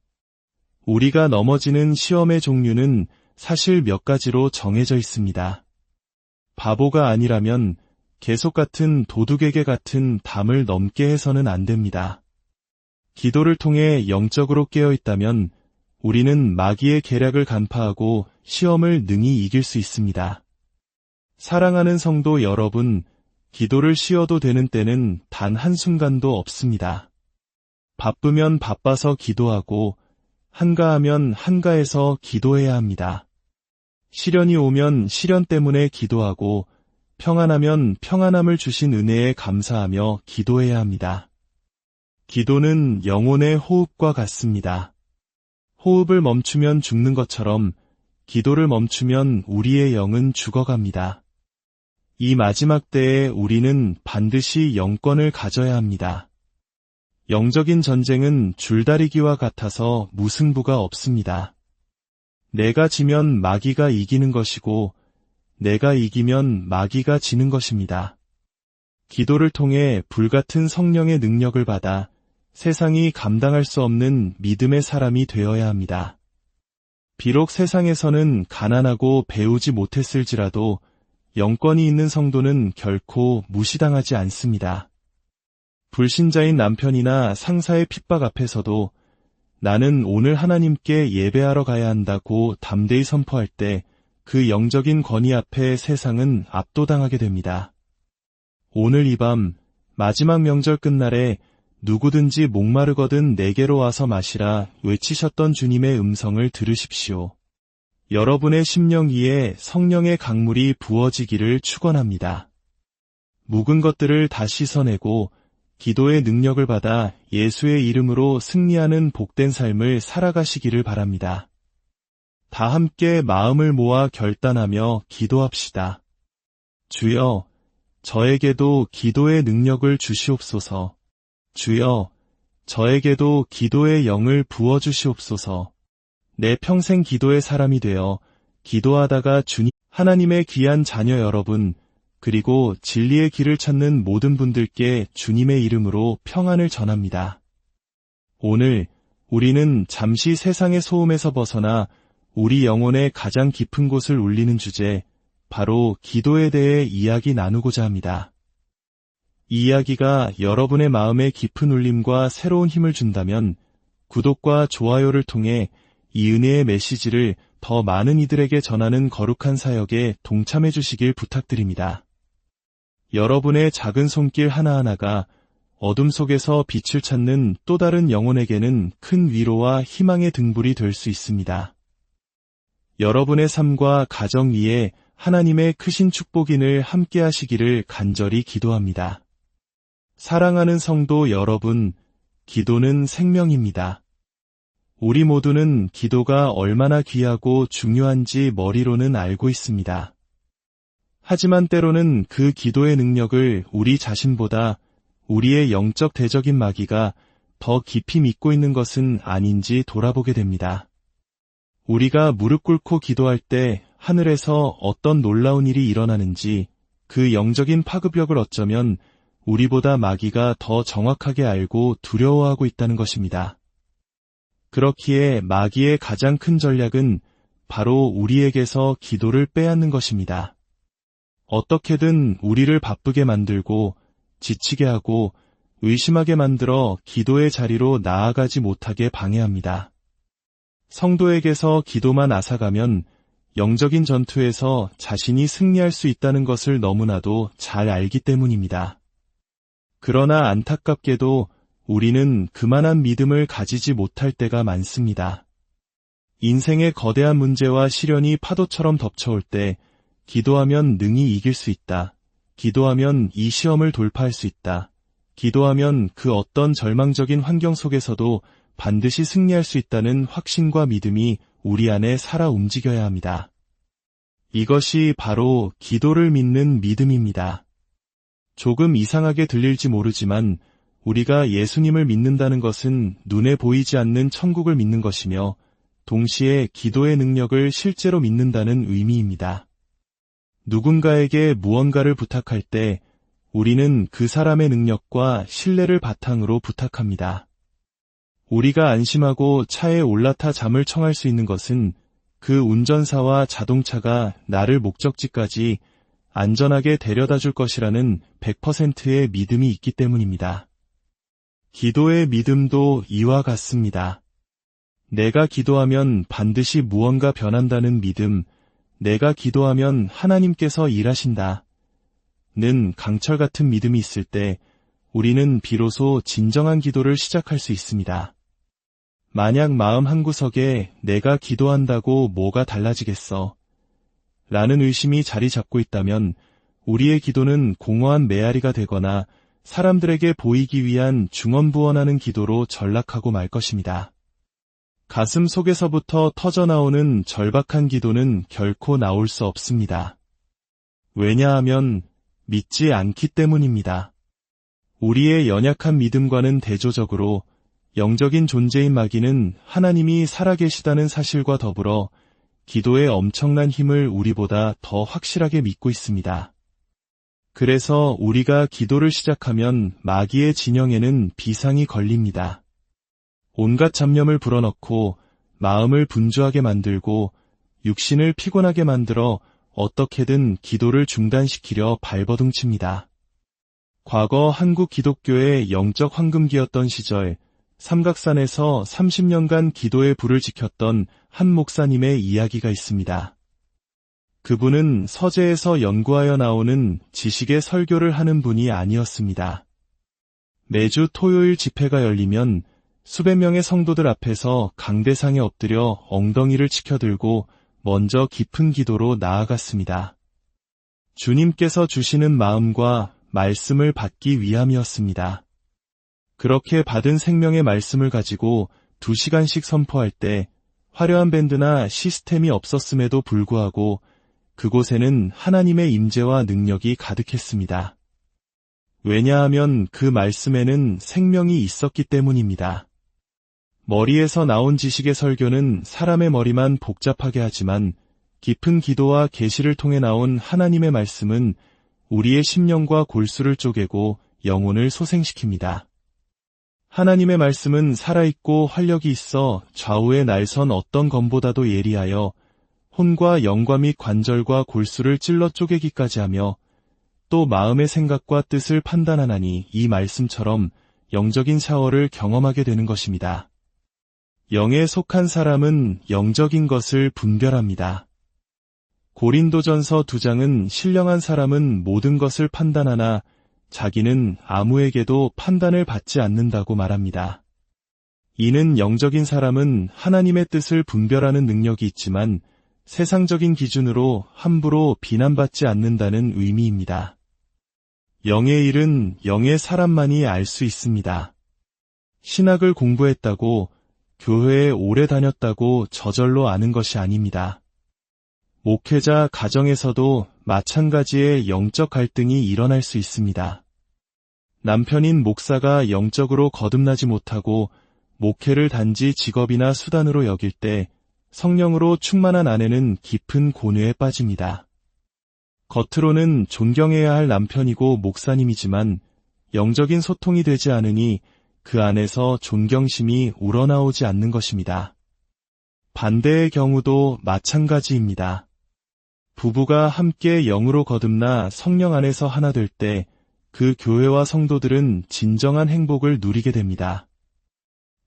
우리가 넘어지는 시험의 종류는 사실 몇 가지로 정해져 있습니다. 바보가 아니라면 계속 같은 도둑에게 같은 담을 넘게 해서는 안 됩니다. 기도를 통해 영적으로 깨어있다면 우리는 마귀의 계략을 간파하고 시험을 능히 이길 수 있습니다. 사랑하는 성도 여러분, 기도를 쉬어도 되는 때는 단 한순간도 없습니다. 바쁘면 바빠서 기도하고 한가하면 한가해서 기도해야 합니다. 시련이 오면 시련 때문에 기도하고 평안하면 평안함을 주신 은혜에 감사하며 기도해야 합니다. 기도는 영혼의 호흡과 같습니다. 호흡을 멈추면 죽는 것처럼 기도를 멈추면 우리의 영은 죽어갑니다. 이 마지막 때에 우리는 반드시 영권을 가져야 합니다. 영적인 전쟁은 줄다리기와 같아서 무승부가 없습니다. 내가 지면 마귀가 이기는 것이고 내가 이기면 마귀가 지는 것입니다. 기도를 통해 불같은 성령의 능력을 받아 세상이 감당할 수 없는 믿음의 사람이 되어야 합니다. 비록 세상에서는 가난하고 배우지 못했을지라도 영권이 있는 성도는 결코 무시당하지 않습니다. 불신자인 남편이나 상사의 핍박 앞에서도 나는 오늘 하나님께 예배하러 가야 한다고 담대히 선포할 때 그 영적인 권위 앞에 세상은 압도당하게 됩니다. 오늘 이 밤 마지막 명절 끝날에 누구든지 목마르거든 내게로 와서 마시라 외치셨던 주님의 음성을 들으십시오. 여러분의 심령 위에 성령의 강물이 부어지기를 축원합니다. 묵은 것들을 다 씻어내고 기도의 능력을 받아 예수의 이름으로 승리하는 복된 삶을 살아가시기를 바랍니다. 다 함께 마음을 모아 결단하며 기도합시다. 주여, 저에게도 기도의 능력을 주시옵소서. 주여, 저에게도 기도의 영을 부어주시옵소서. 내 평생 기도의 사람이 되어 기도하다가 주님, 하나님의 귀한 자녀 여러분, 그리고 진리의 길을 찾는 모든 분들께 주님의 이름으로 평안을 전합니다. 오늘 우리는 잠시 세상의 소음에서 벗어나 우리 영혼의 가장 깊은 곳을 울리는 주제, 바로 기도에 대해 이야기 나누고자 합니다. 이 이야기가 여러분의 마음에 깊은 울림과 새로운 힘을 준다면 구독과 좋아요를 통해 이 은혜의 메시지를 더 많은 이들에게 전하는 거룩한 사역에 동참해 주시길 부탁드립니다. 여러분의 작은 손길 하나하나가 어둠 속에서 빛을 찾는 또 다른 영혼에게는 큰 위로와 희망의 등불이 될 수 있습니다. 여러분의 삶과 가정 위에 하나님의 크신 축복인을 함께 하시기를 간절히 기도합니다. 사랑하는 성도 여러분, 기도는 생명입니다. 우리 모두는 기도가 얼마나 귀하고 중요한지 머리로는 알고 있습니다. 하지만 때로는 그 기도의 능력을 우리 자신보다 우리의 영적 대적인 마귀가 더 깊이 믿고 있는 것은 아닌지 돌아보게 됩니다. 우리가 무릎 꿇고 기도할 때 하늘에서 어떤 놀라운 일이 일어나는지 그 영적인 파급력을 어쩌면 우리보다 마귀가 더 정확하게 알고 두려워하고 있다는 것입니다. 그렇기에 마귀의 가장 큰 전략은 바로 우리에게서 기도를 빼앗는 것입니다. 어떻게든 우리를 바쁘게 만들고 지치게 하고 의심하게 만들어 기도의 자리로 나아가지 못하게 방해합니다. 성도에게서 기도만 앗아가면 영적인 전투에서 자신이 승리할 수 있다는 것을 너무나도 잘 알기 때문입니다. 그러나 안타깝게도 우리는 그만한 믿음을 가지지 못할 때가 많습니다. 인생의 거대한 문제와 시련이 파도처럼 덮쳐올 때 기도하면 능히 이길 수 있다. 기도하면 이 시험을 돌파할 수 있다. 기도하면 그 어떤 절망적인 환경 속에서도 반드시 승리할 수 있다는 확신과 믿음이 우리 안에 살아 움직여야 합니다. 이것이 바로 기도를 믿는 믿음입니다. 조금 이상하게 들릴지 모르지만 우리가 예수님을 믿는다는 것은 눈에 보이지 않는 천국을 믿는 것이며 동시에 기도의 능력을 실제로 믿는다는 의미입니다. 누군가에게 무언가를 부탁할 때 우리는 그 사람의 능력과 신뢰를 바탕으로 부탁합니다. 우리가 안심하고 차에 올라타 잠을 청할 수 있는 것은 그 운전사와 자동차가 나를 목적지까지 안전하게 데려다 줄 것이라는 100%의 믿음이 있기 때문입니다. 기도의 믿음도 이와 같습니다. 내가 기도하면 반드시 무언가 변한다는 믿음, 내가 기도하면 하나님께서 일하신다. 는 강철 같은 믿음이 있을 때 우리는 비로소 진정한 기도를 시작할 수 있습니다. 만약 마음 한구석에 내가 기도한다고 뭐가 달라지겠어? 라는 의심이 자리 잡고 있다면 우리의 기도는 공허한 메아리가 되거나 사람들에게 보이기 위한 중언부언하는 기도로 전락하고 말 것입니다. 가슴 속에서부터 터져나오는 절박한 기도는 결코 나올 수 없습니다. 왜냐하면 믿지 않기 때문입니다. 우리의 연약한 믿음과는 대조적으로 영적인 존재인 마귀는 하나님이 살아계시다는 사실과 더불어 기도의 엄청난 힘을 우리보다 더 확실하게 믿고 있습니다. 그래서 우리가 기도를 시작하면 마귀의 진영에는 비상이 걸립니다. 온갖 잡념을 불어넣고 마음을 분주하게 만들고 육신을 피곤하게 만들어 어떻게든 기도를 중단시키려 발버둥칩니다. 과거 한국 기독교의 영적 황금기였던 시절 삼각산에서 30년간 기도의 불을 지켰던 한 목사님의 이야기가 있습니다. 그분은 서재에서 연구하여 나오는 지식의 설교를 하는 분이 아니었습니다. 매주 토요일 집회가 열리면 수백 명의 성도들 앞에서 강대상에 엎드려 엉덩이를 치켜들고 먼저 깊은 기도로 나아갔습니다. 주님께서 주시는 마음과 말씀을 받기 위함이었습니다. 그렇게 받은 생명의 말씀을 가지고 2시간씩 선포할 때 화려한 밴드나 시스템이 없었음에도 불구하고 그곳에는 하나님의 임재와 능력이 가득했습니다. 왜냐하면 그 말씀에는 생명이 있었기 때문입니다. 머리에서 나온 지식의 설교는 사람의 머리만 복잡하게 하지만 깊은 기도와 계시를 통해 나온 하나님의 말씀은 우리의 심령과 골수를 쪼개고 영혼을 소생시킵니다. 하나님의 말씀은 살아있고 활력이 있어 좌우에 날선 어떤 검보다도 예리하여 혼과 영과 및 관절과 골수를 찔러 쪼개기까지 하며 또 마음의 생각과 뜻을 판단하나니 이 말씀처럼 영적인 샤워를 경험하게 되는 것입니다. 영에 속한 사람은 영적인 것을 분별합니다. 고린도전서 2장은 신령한 사람은 모든 것을 판단하나 자기는 아무에게도 판단을 받지 않는다고 말합니다. 이는 영적인 사람은 하나님의 뜻을 분별하는 능력이 있지만 세상적인 기준으로 함부로 비난받지 않는다는 의미입니다. 영의 일은 영의 사람만이 알 수 있습니다. 신학을 공부했다고, 교회에 오래 다녔다고 저절로 아는 것이 아닙니다. 목회자 가정에서도 마찬가지의 영적 갈등이 일어날 수 있습니다. 남편인 목사가 영적으로 거듭나지 못하고 목회를 단지 직업이나 수단으로 여길 때 성령으로 충만한 아내는 깊은 고뇌에 빠집니다. 겉으로는 존경해야 할 남편이고 목사님이지만 영적인 소통이 되지 않으니 그 안에서 존경심이 우러나오지 않는 것입니다. 반대의 경우도 마찬가지입니다. 부부가 함께 영으로 거듭나 성령 안에서 하나 될 때 그 교회와 성도들은 진정한 행복을 누리게 됩니다.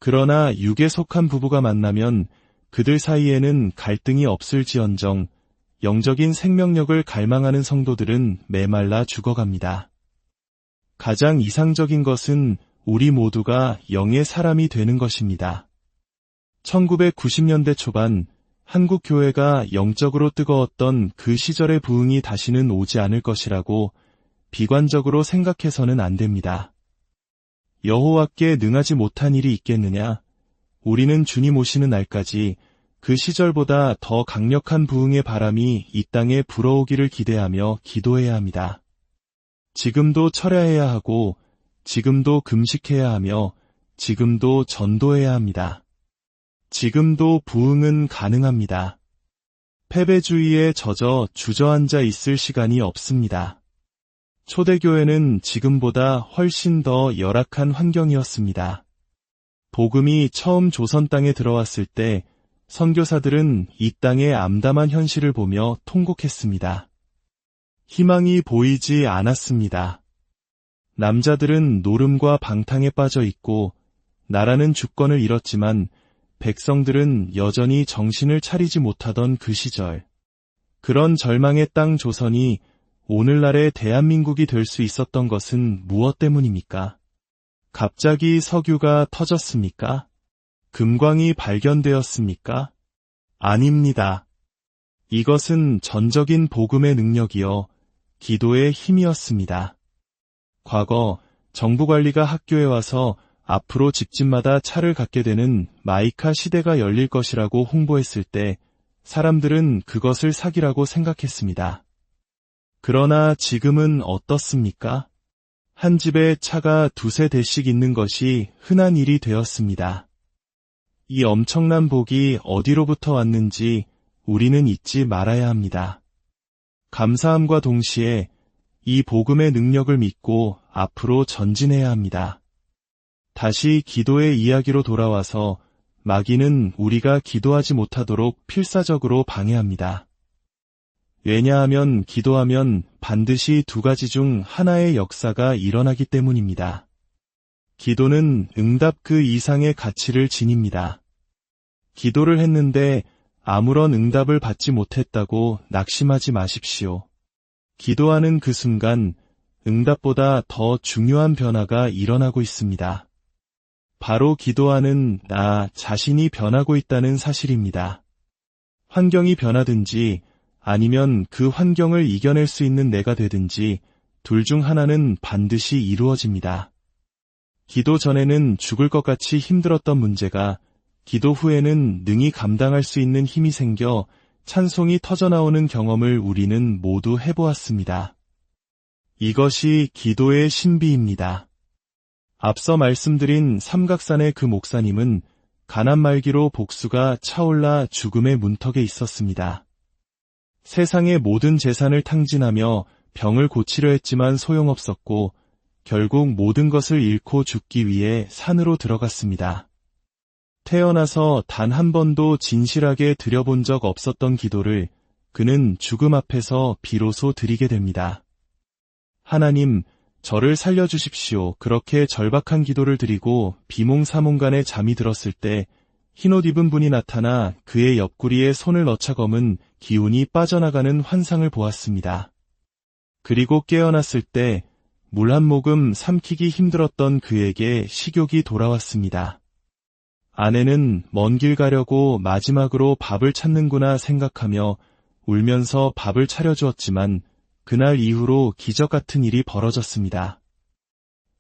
그러나 육에 속한 부부가 만나면 그들 사이에는 갈등이 없을지언정 영적인 생명력을 갈망하는 성도들은 메말라 죽어갑니다. 가장 이상적인 것은 우리 모두가 영의 사람이 되는 것입니다. 1990년대 초반 한국 교회가 영적으로 뜨거웠던 그 시절의 부흥이 다시는 오지 않을 것이라고 비관적으로 생각해서는 안 됩니다. 여호와께 능하지 못한 일이 있겠느냐? 우리는 주님 오시는 날까지 그 시절보다 더 강력한 부흥의 바람이 이 땅에 불어오기를 기대하며 기도해야 합니다. 지금도 철야해야 하고 지금도 금식해야 하며 지금도 전도해야 합니다. 지금도 부흥은 가능합니다. 패배주의에 젖어 주저앉아 있을 시간이 없습니다. 초대교회는 지금보다 훨씬 더 열악한 환경이었습니다. 복음이 처음 조선 땅에 들어왔을 때 선교사들은 이 땅의 암담한 현실을 보며 통곡했습니다. 희망이 보이지 않았습니다. 남자들은 노름과 방탕에 빠져 있고 나라는 주권을 잃었지만 백성들은 여전히 정신을 차리지 못하던 그 시절. 그런 절망의 땅 조선이 오늘날의 대한민국이 될 수 있었던 것은 무엇 때문입니까? 갑자기 석유가 터졌습니까? 금광이 발견되었습니까? 아닙니다. 이것은 전적인 복음의 능력이요, 기도의 힘이었습니다. 과거 정부관리가 학교에 와서 앞으로 집집마다 차를 갖게 되는 마이카 시대가 열릴 것이라고 홍보했을 때 사람들은 그것을 사기라고 생각했습니다. 그러나 지금은 어떻습니까? 한 집에 차가 두세 대씩 있는 것이 흔한 일이 되었습니다. 이 엄청난 복이 어디로부터 왔는지 우리는 잊지 말아야 합니다. 감사함과 동시에 이 복음의 능력을 믿고 앞으로 전진해야 합니다. 다시 기도의 이야기로 돌아와서 마귀는 우리가 기도하지 못하도록 필사적으로 방해합니다. 왜냐하면 기도하면 반드시 두 가지 중 하나의 역사가 일어나기 때문입니다. 기도는 응답 그 이상의 가치를 지닙니다. 기도를 했는데 아무런 응답을 받지 못했다고 낙심하지 마십시오. 기도하는 그 순간 응답보다 더 중요한 변화가 일어나고 있습니다. 바로 기도하는 나 자신이 변하고 있다는 사실입니다. 환경이 변하든지 아니면 그 환경을 이겨낼 수 있는 내가 되든지 둘 중 하나는 반드시 이루어집니다. 기도 전에는 죽을 것 같이 힘들었던 문제가 기도 후에는 능히 감당할 수 있는 힘이 생겨 찬송이 터져나오는 경험을 우리는 모두 해보았습니다. 이것이 기도의 신비입니다. 앞서 말씀드린 삼각산의 그 목사님은 가난 말기로 복수가 차올라 죽음의 문턱에 있었습니다. 세상의 모든 재산을 탕진하며 병을 고치려 했지만 소용없었고 결국 모든 것을 잃고 죽기 위해 산으로 들어갔습니다. 태어나서 단 한 번도 진실하게 드려본 적 없었던 기도를 그는 죽음 앞에서 비로소 드리게 됩니다. 하나님, 저를 살려주십시오. 그렇게 절박한 기도를 드리고 비몽사몽간에 잠이 들었을 때 흰옷 입은 분이 나타나 그의 옆구리에 손을 넣자검은 기운이 빠져나가는 환상을 보았습니다. 그리고 깨어났을 때 물 한 모금 삼키기 힘들었던 그에게 식욕이 돌아왔습니다. 아내는 먼 길 가려고 마지막으로 밥을 찾는구나 생각하며 울면서 밥을 차려주었지만 그날 이후로 기적 같은 일이 벌어졌습니다.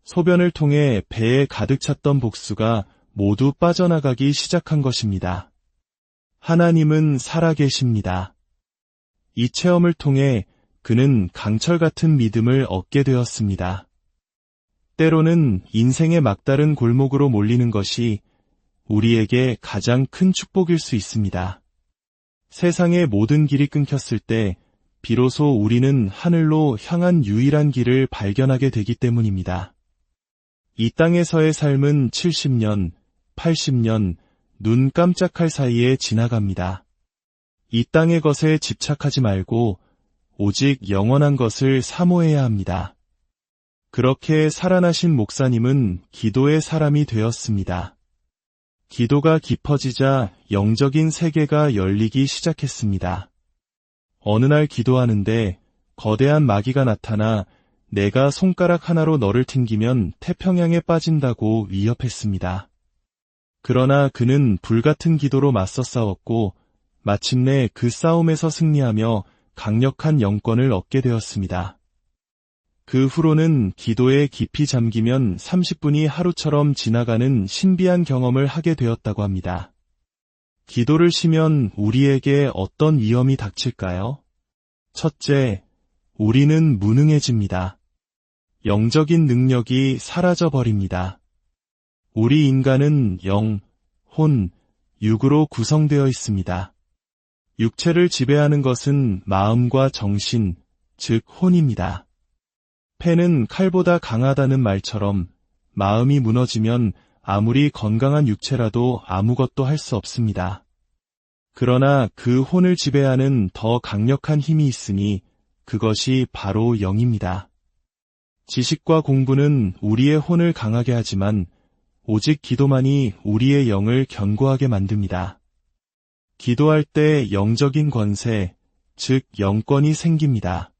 소변을 통해 배에 가득 찼던 복수가 모두 빠져나가기 시작한 것입니다. 하나님은 살아계십니다. 이 체험을 통해 그는 강철 같은 믿음을 얻게 되었습니다. 때로는 인생의 막다른 골목으로 몰리는 것이 우리에게 가장 큰 축복일 수 있습니다. 세상의 모든 길이 끊겼을 때 비로소 우리는 하늘로 향한 유일한 길을 발견하게 되기 때문입니다. 이 땅에서의 삶은 70년, 80년, 눈 깜짝할 사이에 지나갑니다. 이 땅의 것에 집착하지 말고 오직 영원한 것을 사모해야 합니다. 그렇게 살아나신 목사님은 기도의 사람이 되었습니다. 기도가 깊어지자 영적인 세계가 열리기 시작했습니다. 어느 날 기도하는데 거대한 마귀가 나타나 내가 손가락 하나로 너를 튕기면 태평양에 빠진다고 위협했습니다. 그러나 그는 불같은 기도로 맞서 싸웠고 마침내 그 싸움에서 승리하며 강력한 영권을 얻게 되었습니다. 그 후로는 기도에 깊이 잠기면 30분이 하루처럼 지나가는 신비한 경험을 하게 되었다고 합니다. 기도를 쉬면 우리에게 어떤 위험이 닥칠까요? 첫째, 우리는 무능해집니다. 영적인 능력이 사라져버립니다. 우리 인간은 영, 혼, 육으로 구성되어 있습니다. 육체를 지배하는 것은 마음과 정신, 즉 혼입니다. 패는 칼보다 강하다는 말처럼 마음이 무너지면 아무리 건강한 육체라도 아무것도 할 수 없습니다. 그러나 그 혼을 지배하는 더 강력한 힘이 있으니 그것이 바로 영입니다. 지식과 공부는 우리의 혼을 강하게 하지만 오직 기도만이 우리의 영을 견고하게 만듭니다. 기도할 때 영적인 권세, 즉 영권이 생깁니다.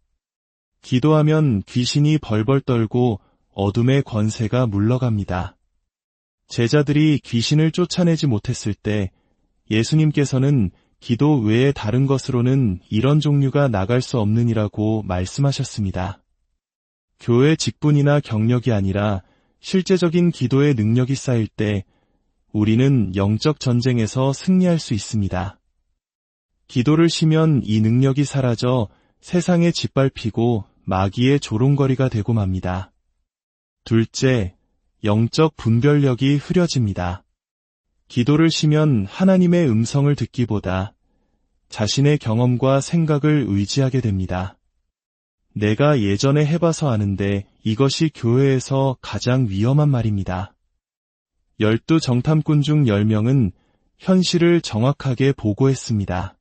기도하면 귀신이 벌벌 떨고 어둠의 권세가 물러갑니다. 제자들이 귀신을 쫓아내지 못했을 때 예수님께서는 기도 외에 다른 것으로는 이런 종류가 나갈 수 없느니라고 말씀하셨습니다. 교회 직분이나 경력이 아니라 실제적인 기도의 능력이 쌓일 때 우리는 영적 전쟁에서 승리할 수 있습니다. 기도를 쉬면 이 능력이 사라져 세상에 짓밟히고 마귀의 조롱거리가 되고 맙니다. 둘째, 영적 분별력이 흐려집니다. 기도를 쉬면 하나님의 음성을 듣기보다 자신의 경험과 생각을 의지하게 됩니다. 내가 예전에 해봐서 아는데 이것이 교회에서 가장 위험한 말입니다. 12 정탐꾼 중 10명은 현실을 정확하게 보고했습니다.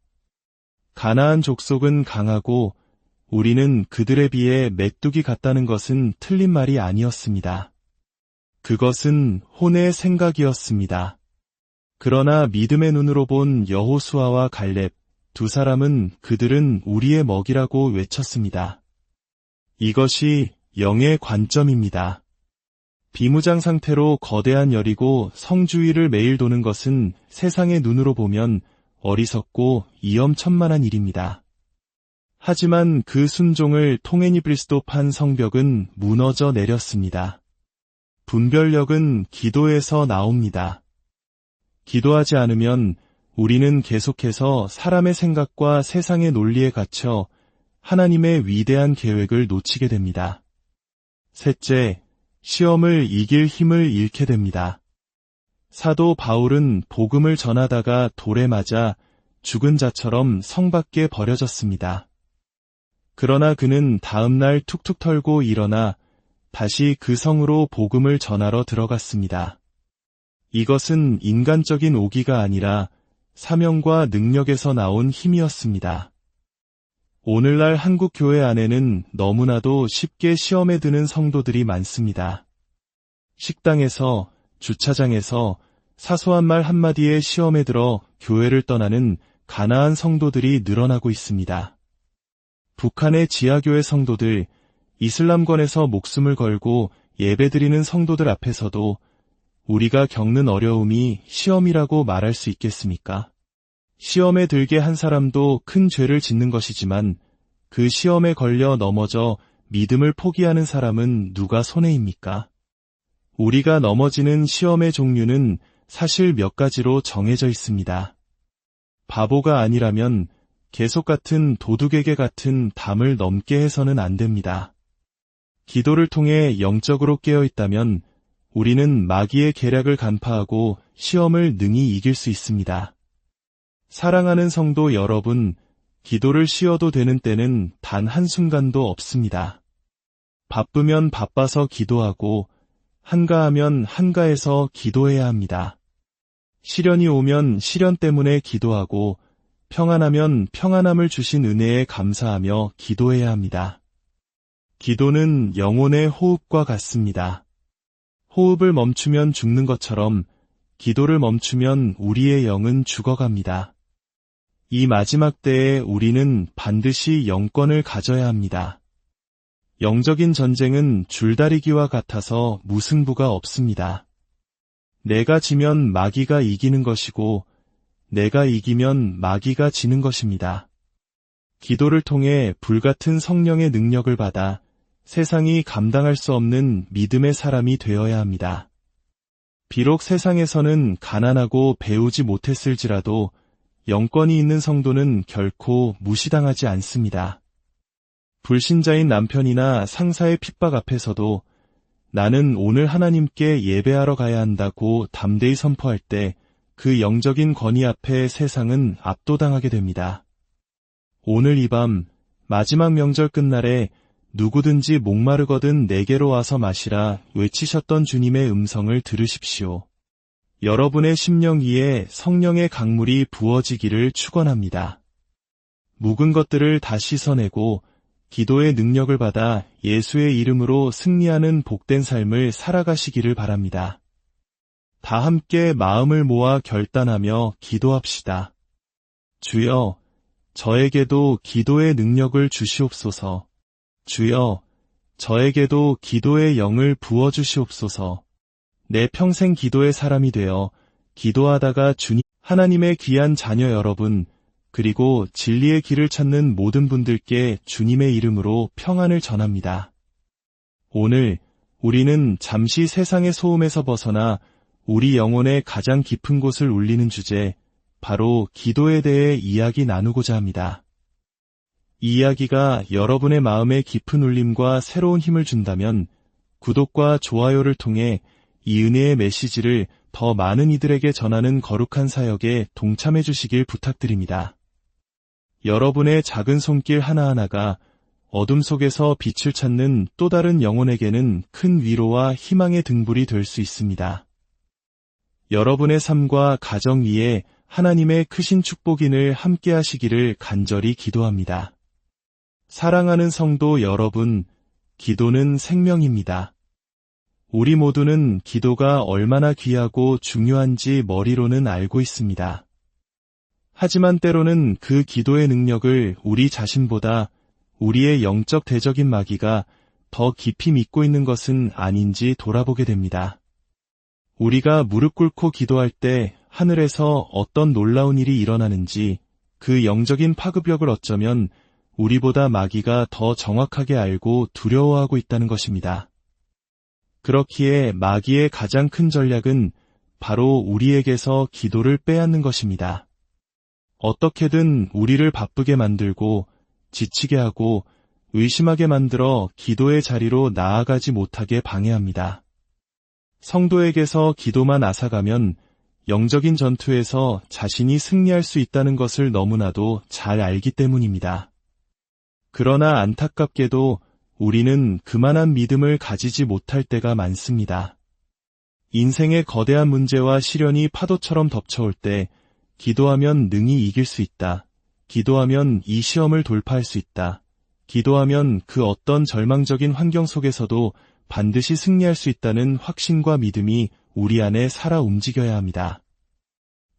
가나안 족속은 강하고 우리는 그들에 비해 메뚜기 같다는 것은 틀린 말이 아니었습니다. 그것은 혼의 생각이었습니다. 그러나 믿음의 눈으로 본 여호수아와 갈렙 두 사람은 그들은 우리의 먹이라고 외쳤습니다. 이것이 영의 관점입니다. 비무장 상태로 거대한 여리고 성주위를 매일 도는 것은 세상의 눈으로 보면 어리석고 위험천만한 일입니다. 하지만 그 순종을 통애니브리스도판 성벽은 무너져 내렸습니다. 분별력은 기도에서 나옵니다. 기도하지 않으면 우리는 계속해서 사람의 생각과 세상의 논리에 갇혀 하나님의 위대한 계획을 놓치게 됩니다. 셋째, 시험을 이길 힘을 잃게 됩니다. 사도 바울은 복음을 전하다가 돌에 맞아 죽은 자처럼 성 밖에 버려졌습니다. 그러나 그는 다음날 툭툭 털고 일어나 다시 그 성으로 복음을 전하러 들어갔습니다. 이것은 인간적인 오기가 아니라 사명과 능력에서 나온 힘이었습니다. 오늘날 한국 교회 안에는 너무나도 쉽게 시험에 드는 성도들이 많습니다. 식당에서, 주차장에서 사소한 말 한마디에 시험에 들어 교회를 떠나는 가나안 성도들이 늘어나고 있습니다. 북한의 지하교회 성도들, 이슬람권에서 목숨을 걸고 예배드리는 성도들 앞에서도 우리가 겪는 어려움이 시험이라고 말할 수 있겠습니까? 시험에 들게 한 사람도 큰 죄를 짓는 것이지만 그 시험에 걸려 넘어져 믿음을 포기하는 사람은 누가 손해입니까? 우리가 넘어지는 시험의 종류는 사실 몇 가지로 정해져 있습니다. 바보가 아니라면 계속 같은 도둑에게 같은 담을 넘게 해서는 안 됩니다. 기도를 통해 영적으로 깨어 있다면 우리는 마귀의 계략을 간파하고 시험을 능히 이길 수 있습니다. 사랑하는 성도 여러분, 기도를 쉬어도 되는 때는 단 한순간도 없습니다. 바쁘면 바빠서 기도하고 한가하면 한가해서 기도해야 합니다. 시련이 오면 시련 때문에 기도하고 평안하면 평안함을 주신 은혜에 감사하며 기도해야 합니다. 기도는 영혼의 호흡과 같습니다. 호흡을 멈추면 죽는 것처럼 기도를 멈추면 우리의 영은 죽어갑니다. 이 마지막 때에 우리는 반드시 영권을 가져야 합니다. 영적인 전쟁은 줄다리기와 같아서 무승부가 없습니다. 내가 지면 마귀가 이기는 것이고 내가 이기면 마귀가 지는 것입니다. 기도를 통해 불같은 성령의 능력을 받아 세상이 감당할 수 없는 믿음의 사람이 되어야 합니다. 비록 세상에서는 가난하고 배우지 못했을지라도 영권이 있는 성도는 결코 무시당하지 않습니다. 불신자인 남편이나 상사의 핍박 앞에서도 나는 오늘 하나님께 예배하러 가야 한다고 담대히 선포할 때 그 영적인 권위 앞에 세상은 압도당하게 됩니다. 오늘 이 밤 마지막 명절 끝날에 누구든지 목마르거든 내게로 와서 마시라 외치셨던 주님의 음성을 들으십시오. 여러분의 심령 위에 성령의 강물이 부어지기를 축원합니다. 묵은 것들을 다 씻어내고 기도의 능력을 받아 예수의 이름으로 승리하는 복된 삶을 살아가시기를 바랍니다. 다 함께 마음을 모아 결단하며 기도합시다. 주여, 저에게도 기도의 능력을 주시옵소서. 주여, 저에게도 기도의 영을 부어주시옵소서. 내 평생 기도의 사람이 되어 기도하다가 주님, 하나님의 귀한 자녀 여러분, 그리고 진리의 길을 찾는 모든 분들께 주님의 이름으로 평안을 전합니다. 오늘 우리는 잠시 세상의 소음에서 벗어나 우리 영혼의 가장 깊은 곳을 울리는 주제, 바로 기도에 대해 이야기 나누고자 합니다. 이 이야기가 여러분의 마음에 깊은 울림과 새로운 힘을 준다면 구독과 좋아요를 통해 이 은혜의 메시지를 더 많은 이들에게 전하는 거룩한 사역에 동참해 주시길 부탁드립니다. 여러분의 작은 손길 하나하나가 어둠 속에서 빛을 찾는 또 다른 영혼에게는 큰 위로와 희망의 등불이 될 수 있습니다. 여러분의 삶과 가정 위에 하나님의 크신 축복인을 함께 하시기를 간절히 기도합니다. 사랑하는 성도 여러분, 기도는 생명입니다. 우리 모두는 기도가 얼마나 귀하고 중요한지 머리로는 알고 있습니다. 하지만 때로는 그 기도의 능력을 우리 자신보다 우리의 영적 대적인 마귀가 더 깊이 믿고 있는 것은 아닌지 돌아보게 됩니다. 우리가 무릎 꿇고 기도할 때 하늘에서 어떤 놀라운 일이 일어나는지 그 영적인 파급력을 어쩌면 우리보다 마귀가 더 정확하게 알고 두려워하고 있다는 것입니다. 그렇기에 마귀의 가장 큰 전략은 바로 우리에게서 기도를 빼앗는 것입니다. 어떻게든 우리를 바쁘게 만들고 지치게 하고 의심하게 만들어 기도의 자리로 나아가지 못하게 방해합니다. 성도에게서 기도만 앗아가면 영적인 전투에서 자신이 승리할 수 있다는 것을 너무나도 잘 알기 때문입니다. 그러나 안타깝게도 우리는 그만한 믿음을 가지지 못할 때가 많습니다. 인생의 거대한 문제와 시련이 파도처럼 덮쳐올 때 기도하면 능히 이길 수 있다. 기도하면 이 시험을 돌파할 수 있다. 기도하면 그 어떤 절망적인 환경 속에서도 반드시 승리할 수 있다는 확신과 믿음이 우리 안에 살아 움직여야 합니다.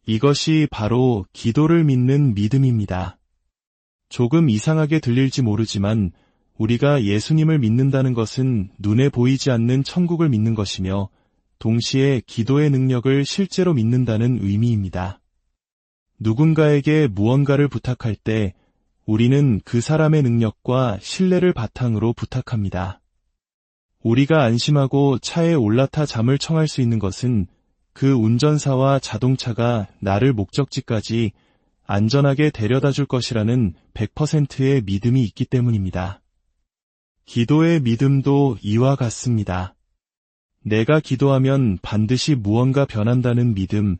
이것이 바로 기도를 믿는 믿음입니다. 조금 이상하게 들릴지 모르지만 우리가 예수님을 믿는다는 것은 눈에 보이지 않는 천국을 믿는 것이며 동시에 기도의 능력을 실제로 믿는다는 의미입니다. 누군가에게 무언가를 부탁할 때 우리는 그 사람의 능력과 신뢰를 바탕으로 부탁합니다. 우리가 안심하고 차에 올라타 잠을 청할 수 있는 것은 그 운전사와 자동차가 나를 목적지까지 안전하게 데려다 줄 것이라는 100%의 믿음이 있기 때문입니다. 기도의 믿음도 이와 같습니다. 내가 기도하면 반드시 무언가 변한다는 믿음,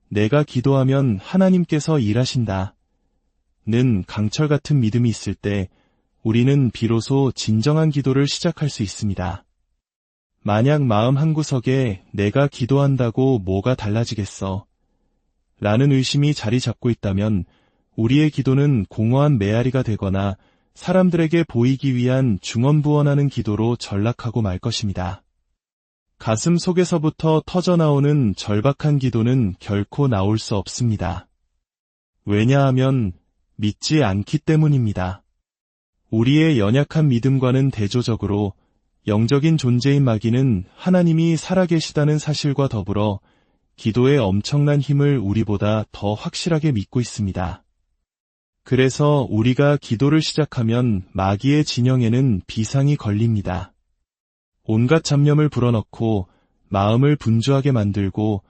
내가 기도하면 하나님께서 일하신다. 는 강철 같은 믿음이 있을 때 우리는 비로소 진정한 기도를 시작할 수 있습니다. 만약 마음 한구석에 내가 기도한다고 뭐가 달라지겠어? 라는 의심이 자리 잡고 있다면 우리의 기도는 공허한 메아리가 되거나 사람들에게 보이기 위한 중언부언하는 기도로 전락하고 말 것입니다. 가슴 속에서부터 터져나오는 절박한 기도는 결코 나올 수 없습니다. 왜냐하면 믿지 않기 때문입니다. 우리의 연약한 믿음과는 대조적으로 영적인 존재인 마귀는 하나님이 살아계시다는 사실과 더불어 기도의 엄청난 힘을 우리보다 더 확실하게 믿고 있습니다. 그래서 우리가 기도를 시작하면 마귀의 진영에는 비상이 걸립니다. 온갖 잡념을 불어넣고 마음을 분주하게 만들고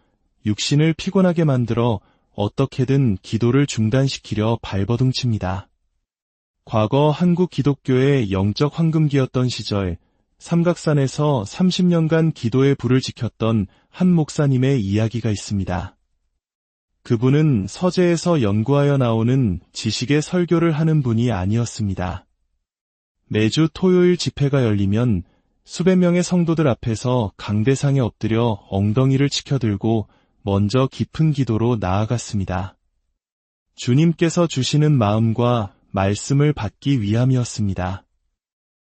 육신을 피곤하게 만들어 어떻게든 기도를 중단시키려 발버둥칩니다. 과거 한국 기독교의 영적 황금기였던 시절 삼각산에서 30년간 기도의 불을 지켰던 한 목사님의 이야기가 있습니다. 그분은 서재에서 연구하여 나오는 지식의 설교를 하는 분이 아니었습니다. 매주 토요일 집회가 열리면 수백 명의 성도들 앞에서 강대상에 엎드려 엉덩이를 치켜들고 먼저 깊은 기도로 나아갔습니다. 주님께서 주시는 마음과 말씀을 받기 위함이었습니다.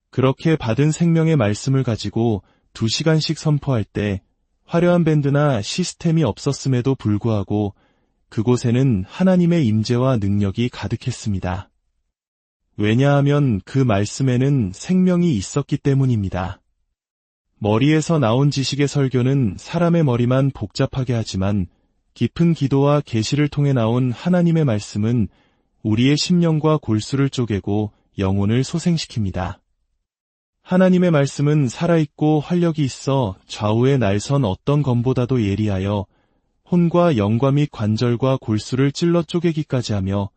그렇게 받은 생명의 말씀을 가지고 2시간씩 선포할 때 화려한 밴드나 시스템이 없었음에도 불구하고 그곳에는 하나님의 임재와 능력이 가득했습니다. 왜냐하면 그 말씀에는 생명이 있었기 때문입니다. 머리에서 나온 지식의 설교는 사람의 머리만 복잡하게 하지만 깊은 기도와 계시를 통해 나온 하나님의 말씀은 우리의 심령과 골수를 쪼개고 영혼을 소생시킵니다. 하나님의 말씀은 살아있고 활력이 있어 좌우에 날선 어떤 검보다도 예리하여 혼과 영과 및 관절과 골수를 찔러 쪼개기까지 하며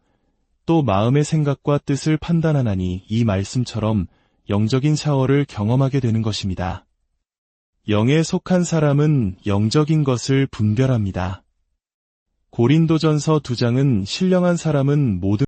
또 마음의 생각과 뜻을 판단하나니 이 말씀처럼 영적인 샤워를 경험하게 되는 것입니다. 영에 속한 사람은 영적인 것을 분별합니다. 고린도전서 2장은 신령한 사람은 모든